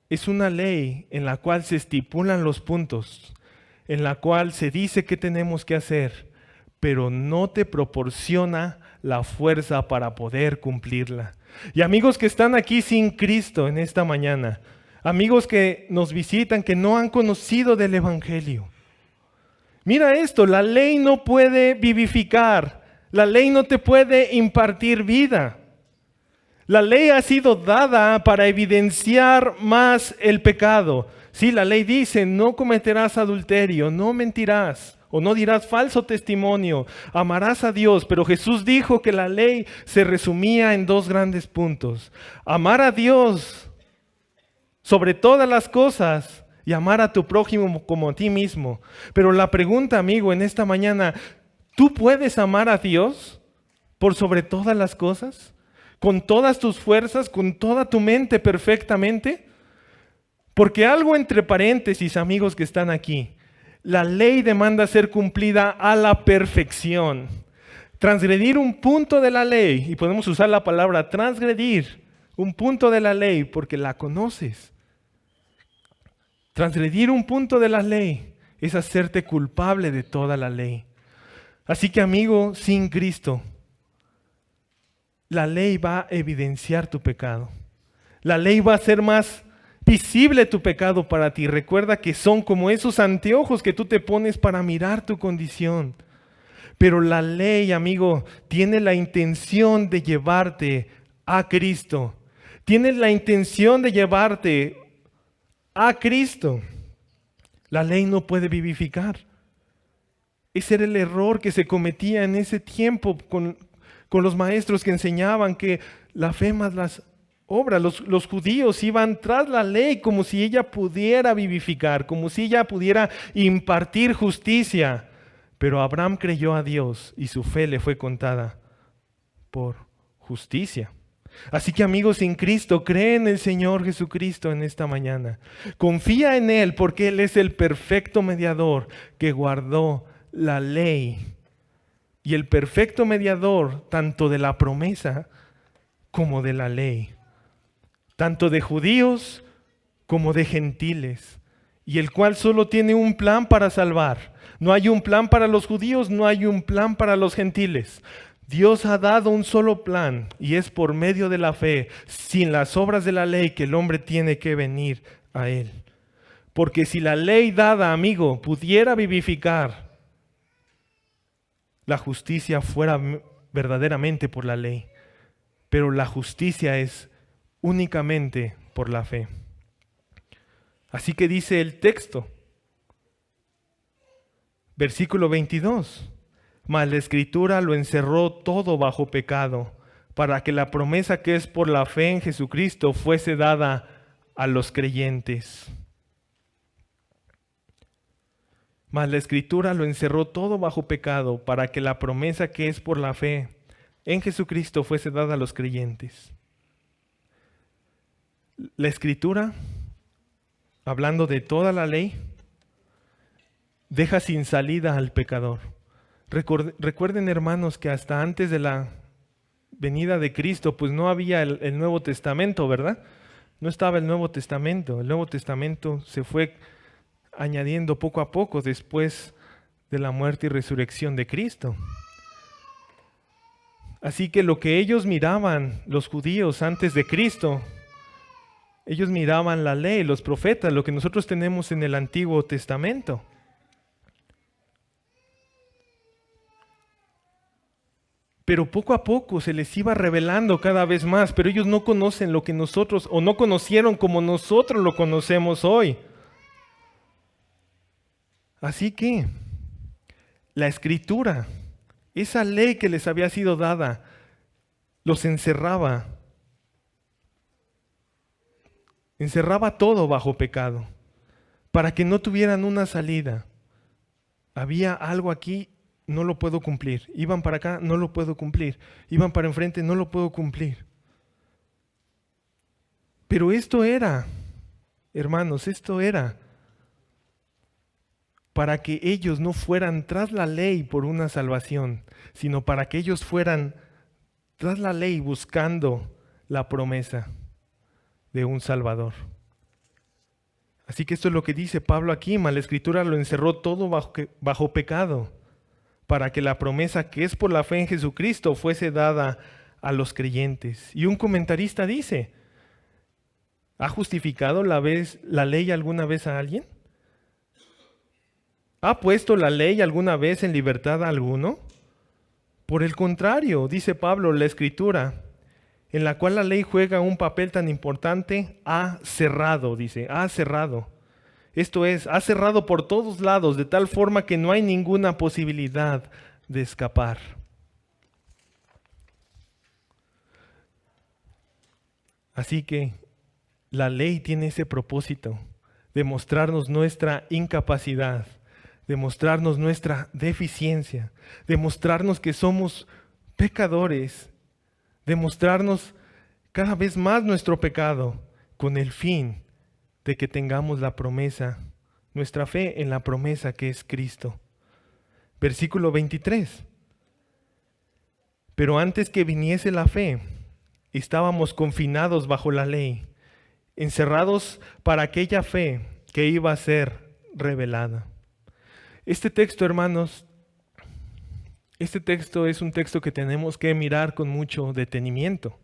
es una ley en la cual se estipulan los puntos, en la cual se dice qué tenemos que hacer, pero no te proporciona la fuerza para poder cumplirla. Y amigos que están aquí sin Cristo en esta mañana, amigos que nos visitan, que no han conocido del Evangelio, mira esto, la ley no puede vivificar, la ley no te puede impartir vida. La ley ha sido dada para evidenciar más el pecado. Sí, la ley dice, no cometerás adulterio, no mentirás o no dirás falso testimonio, amarás a Dios. Pero Jesús dijo que la ley se resumía en dos grandes puntos. Amar a Dios sobre todas las cosas y amar a tu prójimo como a ti mismo. Pero la pregunta, amigo, en esta mañana, ¿tú puedes amar a Dios por sobre todas las cosas? ¿Con todas tus fuerzas, con toda tu mente perfectamente? Porque algo entre paréntesis, amigos que están aquí, la ley demanda ser cumplida a la perfección. Transgredir un punto de la ley, y podemos usar la palabra transgredir, un punto de la ley porque la conoces. Transgredir un punto de la ley es hacerte culpable de toda la ley. Así que, amigo, sin Cristo, la ley va a evidenciar tu pecado. La ley va a hacer más visible tu pecado para ti. Recuerda que son como esos anteojos que tú te pones para mirar tu condición. Pero la ley, amigo, tiene la intención de llevarte a Cristo. Tiene la intención de llevarte a Cristo. La ley no puede vivificar. Ese era el error que se cometía en ese tiempo con los maestros que enseñaban que la fe más las obras. Los judíos iban tras la ley como si ella pudiera vivificar, como si ella pudiera impartir justicia. Pero Abraham creyó a Dios y su fe le fue contada por justicia. Así que, amigos, sin Cristo, cree en el Señor Jesucristo en esta mañana. Confía en Él porque Él es el perfecto mediador que guardó la ley. Y el perfecto mediador tanto de la promesa como de la ley. Tanto de judíos como de gentiles. Y el cual solo tiene un plan para salvar. No hay un plan para los judíos, no hay un plan para los gentiles. Dios ha dado un solo plan y es por medio de la fe, sin las obras de la ley, que el hombre tiene que venir a Él. Porque si la ley dada, amigo, pudiera vivificar, la justicia fuera verdaderamente por la ley. Pero la justicia es únicamente por la fe. Así que dice el texto, versículo 22. Mas la Escritura lo encerró todo bajo pecado, para que la promesa que es por la fe en Jesucristo fuese dada a los creyentes. Mas la Escritura lo encerró todo bajo pecado, para que la promesa que es por la fe en Jesucristo fuese dada a los creyentes. La Escritura, hablando de toda la ley, deja sin salida al pecador. Recuerden, hermanos, que hasta antes de la venida de Cristo, pues no había el Nuevo Testamento, ¿verdad? No estaba el Nuevo Testamento. El Nuevo Testamento se fue añadiendo poco a poco después de la muerte y resurrección de Cristo. Así que lo que ellos miraban, los judíos antes de Cristo, ellos miraban la ley, los profetas, lo que nosotros tenemos en el Antiguo Testamento. Pero poco a poco se les iba revelando cada vez más, pero ellos no conocen lo que nosotros, o no conocieron como nosotros lo conocemos hoy. Así que la Escritura, esa ley que les había sido dada, los encerraba todo bajo pecado, para que no tuvieran una salida. Había algo aquí, no lo puedo cumplir. Iban para acá, no lo puedo cumplir. Iban para enfrente, no lo puedo cumplir. Pero esto era, hermanos, esto era para que ellos no fueran tras la ley por una salvación, sino para que ellos fueran tras la ley buscando la promesa de un Salvador. Así que esto es lo que dice Pablo aquí, mas la Escritura lo encerró todo bajo pecado, para que la promesa que es por la fe en Jesucristo fuese dada a los creyentes. Y un comentarista dice, ¿ha justificado la ley alguna vez a alguien? ¿Ha puesto la ley alguna vez en libertad a alguno? Por el contrario, dice Pablo, la Escritura, en la cual la ley juega un papel tan importante, ha cerrado, dice, ha cerrado. Esto es, ha cerrado por todos lados, de tal forma que no hay ninguna posibilidad de escapar. Así que la ley tiene ese propósito de mostrarnos nuestra incapacidad, de mostrarnos nuestra deficiencia, de mostrarnos que somos pecadores, de mostrarnos cada vez más nuestro pecado, con el fin de que tengamos la promesa, nuestra fe en la promesa que es Cristo. Versículo 23. Pero antes que viniese la fe, estábamos confinados bajo la ley, encerrados para aquella fe que iba a ser revelada. Este texto, hermanos, este texto es un texto que tenemos que mirar con mucho detenimiento.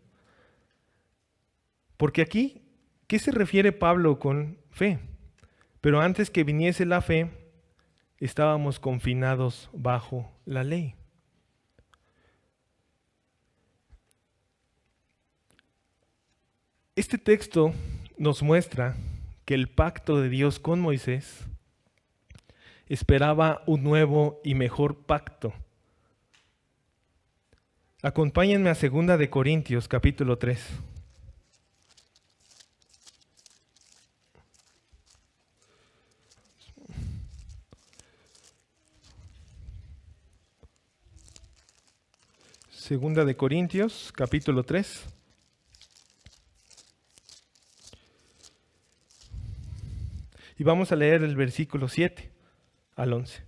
Porque aquí, ¿qué se refiere Pablo con fe? Pero antes que viniese la fe, estábamos confinados bajo la ley. Este texto nos muestra que el pacto de Dios con Moisés esperaba un nuevo y mejor pacto. Acompáñenme a 2 de Corintios, capítulo 3. Segunda de Corintios, capítulo 3. Y vamos a leer el versículo 7 al 11.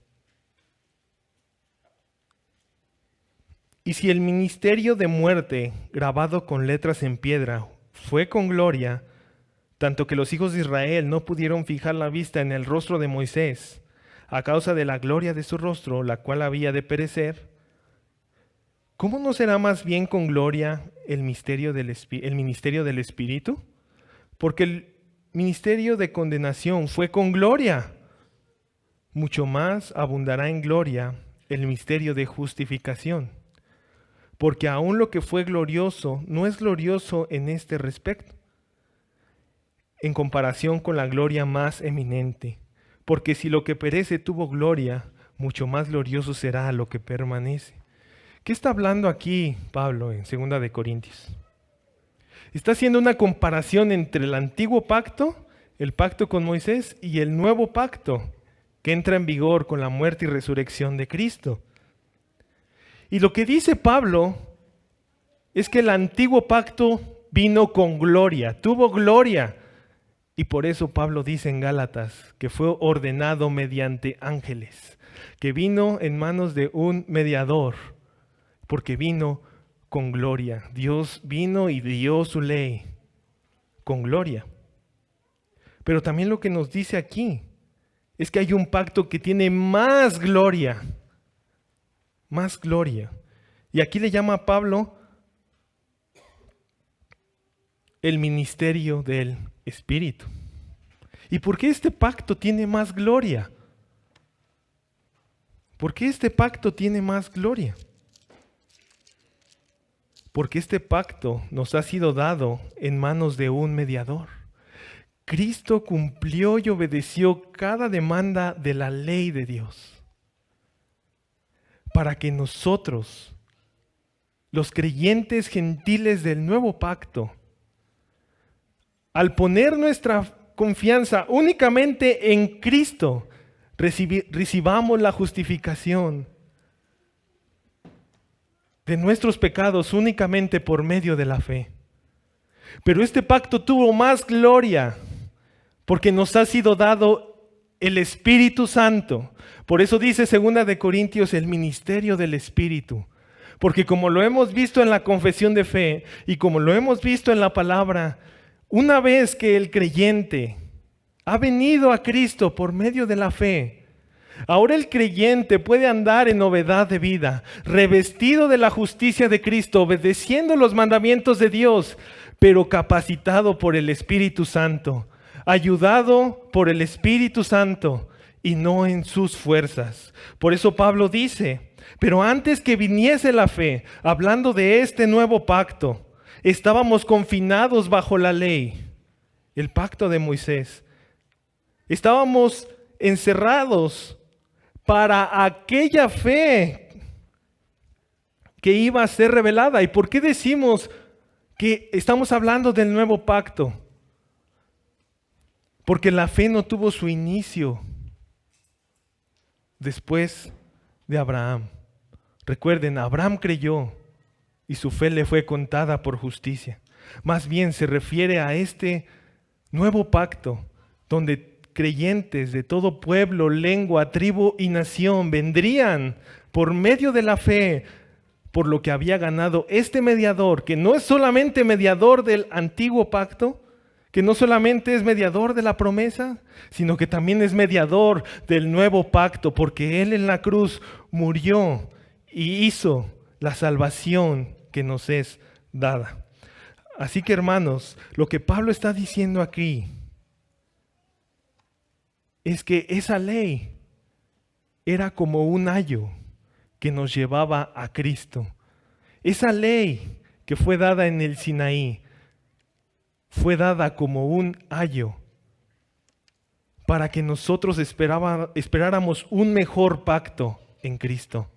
Y si el ministerio de muerte, grabado con letras en piedra, fue con gloria, tanto que los hijos de Israel no pudieron fijar la vista en el rostro de Moisés, a causa de la gloria de su rostro, la cual había de perecer, ¿Cómo no será más bien con gloria el ministerio del Espíritu? Porque el ministerio de condenación fue con gloria. Mucho más abundará en gloria el misterio de justificación. Porque aún lo que fue glorioso no es glorioso en este respecto, en comparación con la gloria más eminente. Porque si lo que perece tuvo gloria, mucho más glorioso será lo que permanece. ¿Qué está hablando aquí Pablo en 2 de Corintios? Está haciendo una comparación entre el antiguo pacto, el pacto con Moisés, y el nuevo pacto que entra en vigor con la muerte y resurrección de Cristo. Y lo que dice Pablo es que el antiguo pacto vino con gloria, tuvo gloria. Y por eso Pablo dice en Gálatas que fue ordenado mediante ángeles, que vino en manos de un mediador, porque vino con gloria. Dios vino y dio su ley con gloria. Pero también lo que nos dice aquí es que hay un pacto que tiene más gloria. Más gloria. Y aquí le llama a Pablo el ministerio del Espíritu. ¿Y por qué este pacto tiene más gloria? ¿Por qué este pacto tiene más gloria? Porque este pacto nos ha sido dado en manos de un mediador. Cristo cumplió y obedeció cada demanda de la ley de Dios para que nosotros, los creyentes gentiles del nuevo pacto, al poner nuestra confianza únicamente en Cristo, recibamos la justificación de nuestros pecados únicamente por medio de la fe. Pero este pacto tuvo más gloria porque nos ha sido dado el Espíritu Santo. Por eso dice 2 de Corintios el ministerio del Espíritu. Porque como lo hemos visto en la confesión de fe y como lo hemos visto en la palabra, una vez que el creyente ha venido a Cristo por medio de la fe, ahora el creyente puede andar en novedad de vida, revestido de la justicia de Cristo, obedeciendo los mandamientos de Dios, pero capacitado por el Espíritu Santo, ayudado por el Espíritu Santo y no en sus fuerzas. Por eso Pablo dice, pero antes que viniese la fe, hablando de este nuevo pacto, estábamos confinados bajo la ley, el pacto de Moisés. Estábamos encerrados para aquella fe que iba a ser revelada. ¿Y por qué decimos que estamos hablando del nuevo pacto? Porque la fe no tuvo su inicio después de Abraham. Recuerden, Abraham creyó y su fe le fue contada por justicia. Más bien se refiere a este nuevo pacto donde creyentes de todo pueblo, lengua, tribu y nación vendrían por medio de la fe por lo que había ganado este mediador, que no es solamente mediador del antiguo pacto, que no solamente es mediador de la promesa, sino que también es mediador del nuevo pacto, porque Él en la cruz murió y hizo la salvación que nos es dada. Así que hermanos, lo que Pablo está diciendo aquí es que esa ley era como un ayo que nos llevaba a Cristo. Esa ley que fue dada en el Sinaí fue dada como un ayo para que nosotros esperáramos un mejor pacto en Cristo.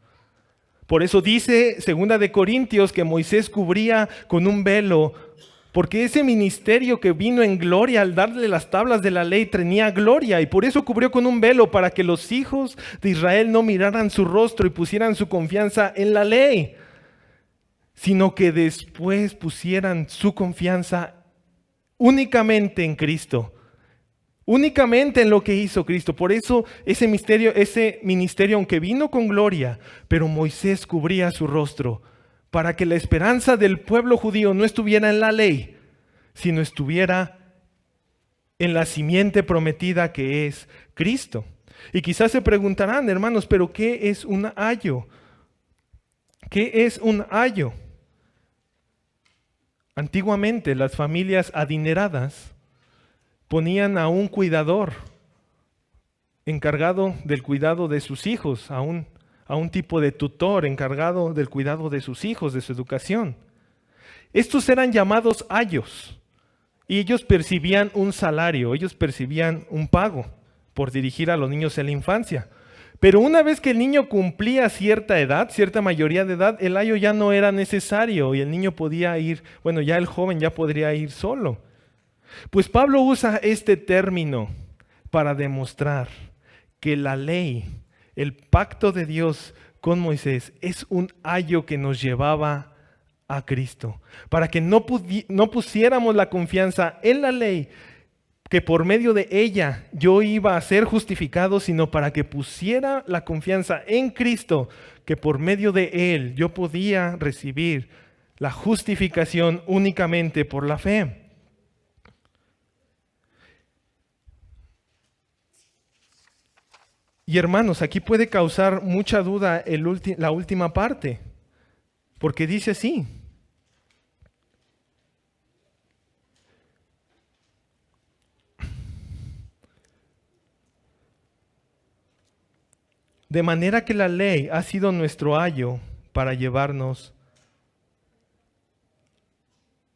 Por eso dice 2 de Corintios que Moisés cubría con un velo, porque ese ministerio que vino en gloria al darle las tablas de la ley tenía gloria, y por eso cubrió con un velo, para que los hijos de Israel no miraran su rostro y pusieran su confianza en la ley, sino que después pusieran su confianza únicamente en Cristo, únicamente en lo que hizo Cristo. Por eso ese ministerio, aunque vino con gloria, pero Moisés cubría su rostro, para que la esperanza del pueblo judío no estuviera en la ley, sino estuviera en la simiente prometida que es Cristo. Y quizás se preguntarán, hermanos, ¿pero qué es un ayo? ¿Qué es un ayo? Antiguamente las familias adineradas ponían a un cuidador encargado del cuidado de sus hijos, a un tipo de tutor encargado del cuidado de sus hijos, de su educación. Estos eran llamados ayos y ellos percibían un salario, ellos percibían un pago por dirigir a los niños en la infancia. Pero una vez que el niño cumplía cierta edad, cierta mayoría de edad, el ayo ya no era necesario y el niño podía ir, bueno, ya el joven ya podría ir solo. Pues Pablo usa este término para demostrar que la ley, el pacto de Dios con Moisés, es un ayo que nos llevaba a Cristo, para que no pusiéramos la confianza en la ley, que por medio de ella yo iba a ser justificado, sino para que pusiera la confianza en Cristo, que por medio de Él yo podía recibir la justificación únicamente por la fe. Y hermanos, aquí puede causar mucha duda la última parte, porque dice así: de manera que la ley ha sido nuestro ayo para llevarnos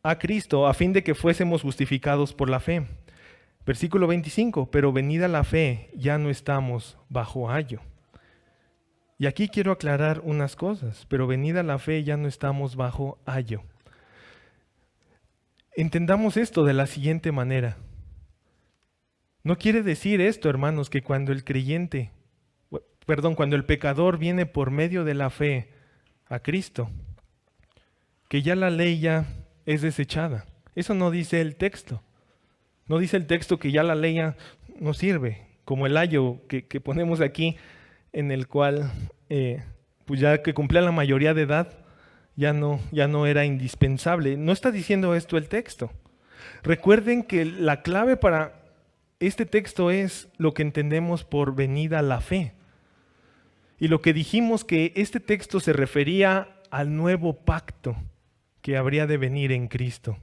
a Cristo, a fin de que fuésemos justificados por la fe. Versículo 25, pero venida la fe, ya no estamos bajo ayo. Y aquí quiero aclarar unas cosas, pero venida la fe, ya no estamos bajo ayo. Entendamos esto de la siguiente manera. No quiere decir esto, hermanos, que cuando el pecador viene por medio de la fe a Cristo, que ya la ley ya es desechada. Eso no dice el texto. No dice el texto que ya la ley ya no sirve, como el ayo que ponemos aquí, en el cual, pues ya que cumplía la mayoría de edad, ya no era indispensable. No está diciendo esto el texto. Recuerden que la clave para este texto es lo que entendemos por venida la fe. Y lo que dijimos que este texto se refería al nuevo pacto que habría de venir en Cristo.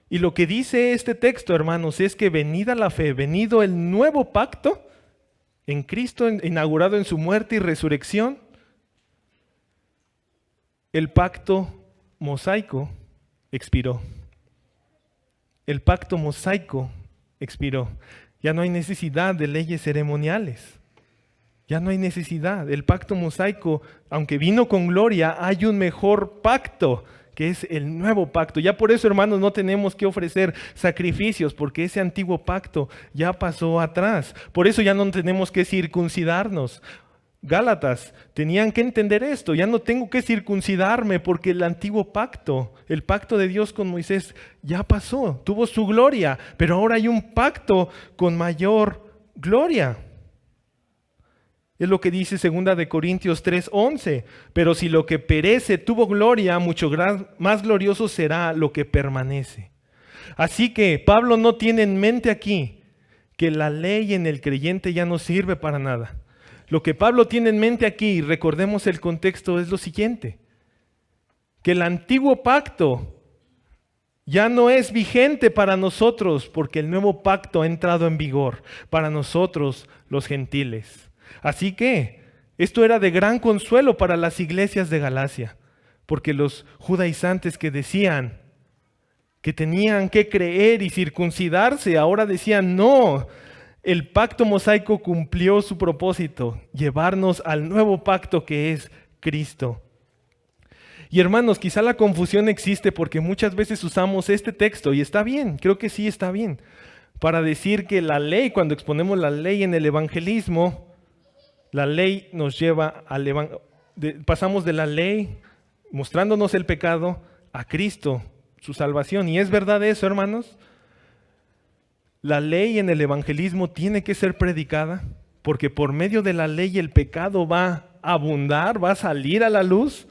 Y lo que dice este texto, hermanos, es que venida la fe, venido el nuevo pacto en Cristo, inaugurado en su muerte y resurrección, el pacto mosaico expiró. El pacto mosaico expiró. Ya no hay necesidad de leyes ceremoniales. Ya no hay necesidad. El pacto mosaico, aunque vino con gloria, hay un mejor pacto, que es el nuevo pacto. Ya por eso, hermanos, no tenemos que ofrecer sacrificios, porque ese antiguo pacto ya pasó atrás. Por eso ya no tenemos que circuncidarnos. Gálatas tenían que entender esto. Ya no tengo que circuncidarme porque el antiguo pacto, el pacto de Dios con Moisés, ya pasó, tuvo su gloria, pero ahora hay un pacto con mayor gloria. Es lo que dice 2 de Corintios 3:11. Pero si lo que perece tuvo gloria, mucho más glorioso será lo que permanece. Así que Pablo no tiene en mente aquí que la ley en el creyente ya no sirve para nada. Lo que Pablo tiene en mente aquí, recordemos el contexto, es lo siguiente: que el antiguo pacto ya no es vigente para nosotros, porque el nuevo pacto ha entrado en vigor para nosotros los gentiles. Así que esto era de gran consuelo para las iglesias de Galacia, porque los judaizantes que decían que tenían que creer y circuncidarse, ahora decían no, el pacto mosaico cumplió su propósito, llevarnos al nuevo pacto que es Cristo. Y hermanos, quizá la confusión existe porque muchas veces usamos este texto, y está bien, creo que sí está bien, para decir que la ley, cuando exponemos la ley en el evangelismo, la ley nos lleva pasamos de la ley, mostrándonos el pecado, a Cristo, su salvación. ¿Y es verdad eso, hermanos? La ley en el evangelismo tiene que ser predicada, porque por medio de la ley el pecado va a abundar, va a salir a la luz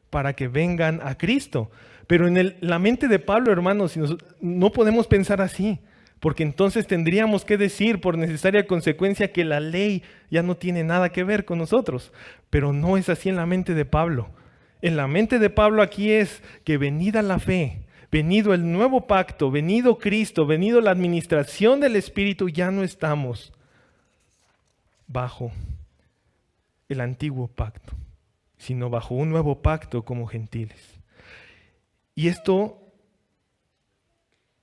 para que vengan a Cristo. Pero en la mente de Pablo, hermanos, no podemos pensar así. Porque entonces tendríamos que decir por necesaria consecuencia que la ley ya no tiene nada que ver con nosotros. Pero no es así en la mente de Pablo. en la mente de Pablo aquí es que venida la fe, venido el nuevo pacto, venido Cristo, venido la administración del Espíritu, ya no estamos bajo el antiguo pacto, sino bajo un nuevo pacto como gentiles. Y esto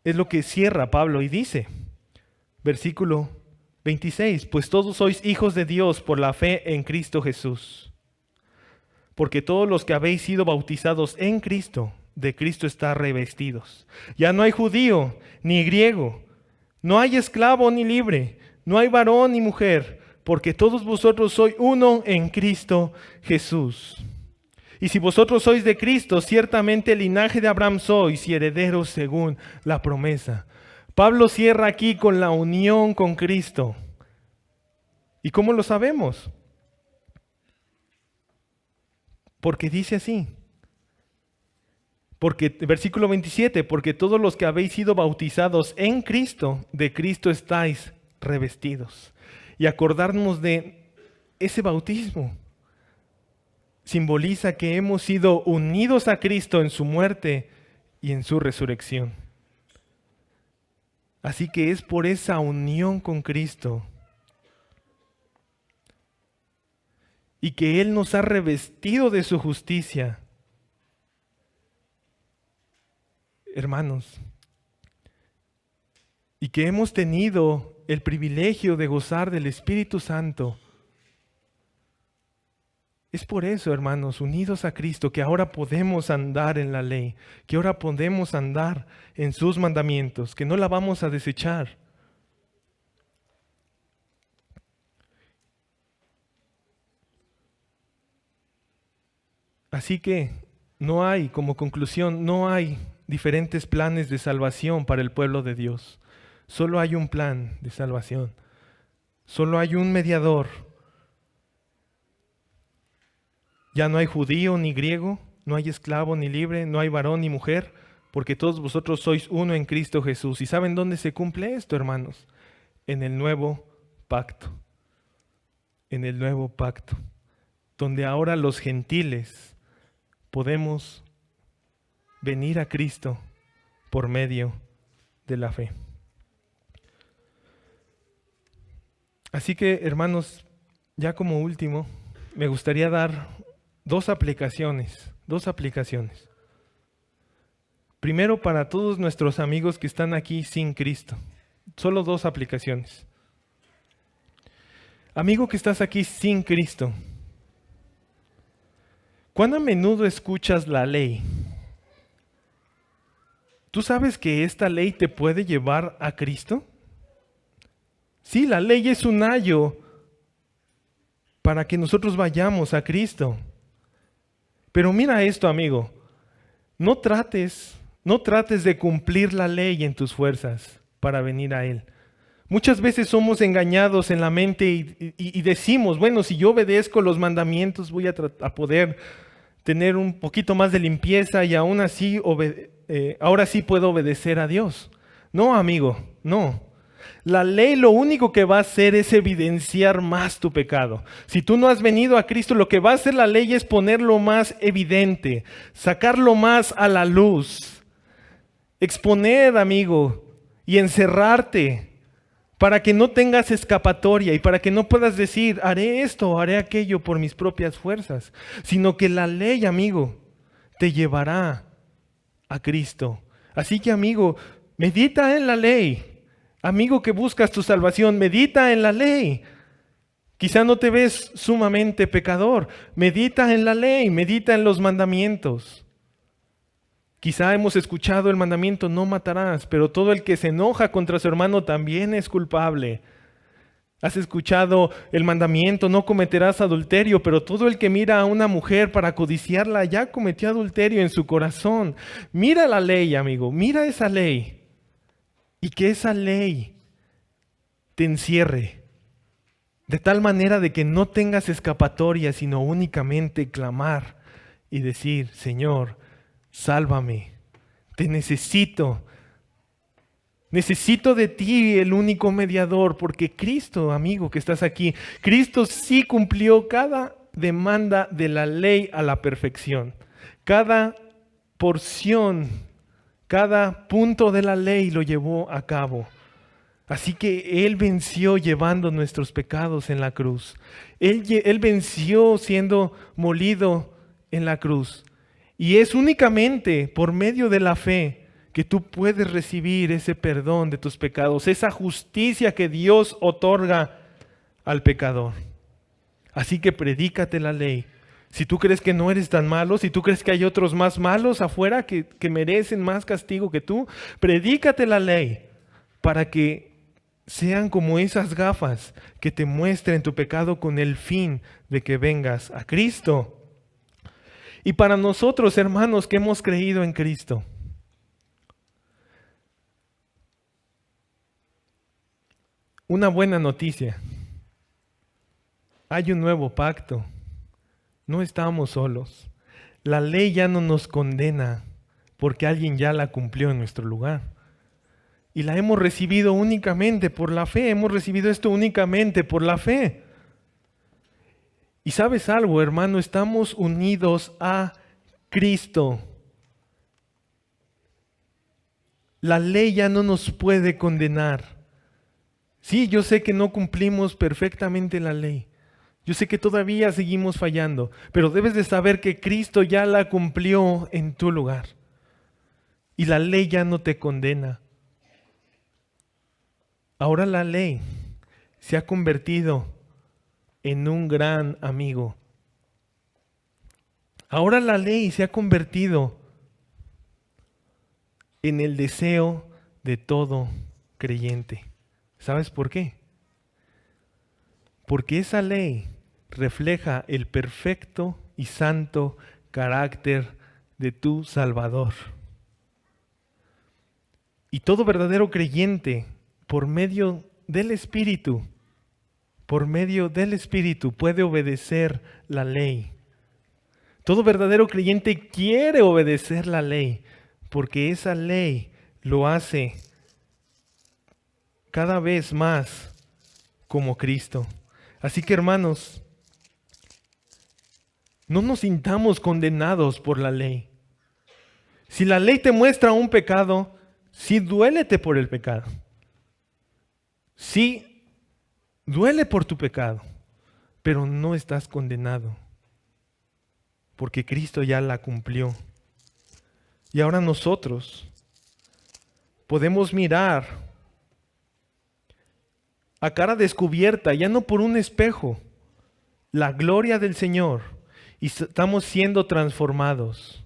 es lo que cierra Pablo y dice, versículo 26, pues todos sois hijos de Dios por la fe en Cristo Jesús. Porque todos los que habéis sido bautizados en Cristo, de Cristo está revestidos. Ya no hay judío ni griego, no hay esclavo ni libre, no hay varón ni mujer, porque todos vosotros sois uno en Cristo Jesús. Y si vosotros sois de Cristo, ciertamente el linaje de Abraham sois y herederos según la promesa. Pablo cierra aquí con la unión con Cristo. ¿Y cómo lo sabemos? Porque dice así. Porque, versículo 27, porque todos los que habéis sido bautizados en Cristo, de Cristo estáis revestidos. Y acordarnos de ese bautismo simboliza que hemos sido unidos a Cristo en su muerte y en su resurrección. Así que es por esa unión con Cristo y que Él nos ha revestido de su justicia. Hermanos, y que hemos tenido el privilegio de gozar del Espíritu Santo. Es por eso, hermanos, unidos a Cristo, que ahora podemos andar en la ley, que ahora podemos andar en sus mandamientos, que no la vamos a desechar. Así que no hay, como conclusión, no hay diferentes planes de salvación para el pueblo de Dios. Solo hay un plan de salvación. Solo hay un mediador. Ya no hay judío ni griego, no hay esclavo ni libre, no hay varón ni mujer, porque todos vosotros sois uno en Cristo Jesús. ¿Y saben dónde se cumple esto, hermanos? En el nuevo pacto. En el nuevo pacto, donde ahora los gentiles podemos venir a Cristo por medio de la fe. Así que, hermanos, ya como último, me gustaría dar dos aplicaciones. Primero, para todos nuestros amigos que están aquí sin Cristo. Solo dos aplicaciones. Amigo que estás aquí sin Cristo, ¿cuán a menudo escuchas la ley? ¿Tú sabes que esta ley te puede llevar a Cristo? Sí, la ley es un ayo para que nosotros vayamos a Cristo. Pero mira esto, amigo. No trates de cumplir la ley en tus fuerzas para venir a Él. Muchas veces somos engañados en la mente y decimos, bueno, si yo obedezco los mandamientos voy a poder tener un poquito más de limpieza y aún así ahora sí puedo obedecer a Dios. No, amigo, no. La ley lo único que va a hacer es evidenciar más tu pecado. Si tú no has venido a Cristo, lo que va a hacer la ley es ponerlo más evidente, sacarlo más a la luz, exponer, amigo, y encerrarte para que no tengas escapatoria y para que no puedas decir, haré esto o haré aquello por mis propias fuerzas, sino que la ley, amigo, te llevará a Cristo. Así que, amigo, medita en la ley. Amigo que buscas tu salvación, medita en la ley. Quizá no te ves sumamente pecador. Medita en la ley, medita en los mandamientos. Quizá hemos escuchado el mandamiento, no matarás, pero todo el que se enoja contra su hermano también es culpable. Has escuchado el mandamiento, no cometerás adulterio, pero todo el que mira a una mujer para codiciarla ya cometió adulterio en su corazón. Mira la ley, amigo, mira esa ley. Y que esa ley te encierre de tal manera de que no tengas escapatoria, sino únicamente clamar y decir, Señor, sálvame, te necesito. Necesito de ti, el único mediador, porque Cristo, amigo que estás aquí, Cristo sí cumplió cada demanda de la ley a la perfección. Cada porción, cada punto de la ley lo llevó a cabo. Así que Él venció llevando nuestros pecados en la cruz. Él venció siendo molido en la cruz. Y es únicamente por medio de la fe que tú puedes recibir ese perdón de tus pecados, esa justicia que Dios otorga al pecador. Así que predícate la ley. Si tú crees que no eres tan malo, si tú crees que hay otros más malos afuera que merecen más castigo que tú, predícate la ley para que sean como esas gafas que te muestren tu pecado con el fin de que vengas a Cristo. Y para nosotros, hermanos, que hemos creído en Cristo, una buena noticia. Hay un nuevo pacto. No estamos solos. La ley ya no nos condena porque alguien ya la cumplió en nuestro lugar. Y la hemos recibido únicamente por la fe. Hemos recibido esto únicamente por la fe. Y sabes algo, hermano, estamos unidos a Cristo. La ley ya no nos puede condenar. Sí, yo sé que no cumplimos perfectamente la ley. Yo sé que todavía seguimos fallando, pero debes de saber que Cristo ya la cumplió en tu lugar. Y la ley ya no te condena. Ahora la ley se ha convertido en un gran amigo. Ahora la ley se ha convertido en el deseo de todo creyente. ¿Sabes por qué? Porque esa ley refleja el perfecto y santo carácter de tu Salvador. Y todo verdadero creyente, por medio del Espíritu, puede obedecer la ley. Todo verdadero creyente quiere obedecer la ley, porque esa ley lo hace cada vez más como Cristo. Así que, hermanos, no nos sintamos condenados por la ley. Si la ley te muestra un pecado, sí duélete por el pecado. Sí duele por tu pecado, pero no estás condenado, porque Cristo ya la cumplió. Y ahora nosotros podemos mirar a cara descubierta, ya no por un espejo, la gloria del Señor, y estamos siendo transformados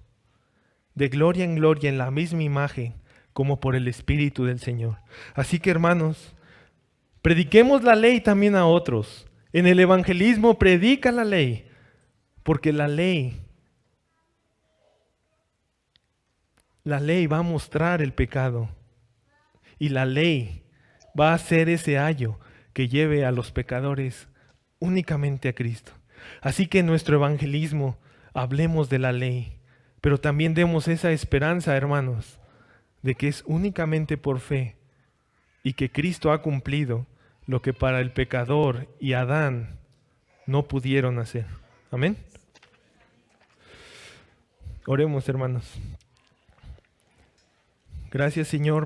de gloria en gloria en la misma imagen, como por el Espíritu del Señor. Así que, hermanos, prediquemos la ley también a otros. En el evangelismo predica la ley, porque la ley va a mostrar el pecado, y la ley va a ser ese ayo que lleve a los pecadores únicamente a Cristo. Así que en nuestro evangelismo hablemos de la ley, pero también demos esa esperanza, hermanos, de que es únicamente por fe y que Cristo ha cumplido lo que para el pecador y Adán no pudieron hacer. Amén. Oremos, hermanos. Gracias, Señor.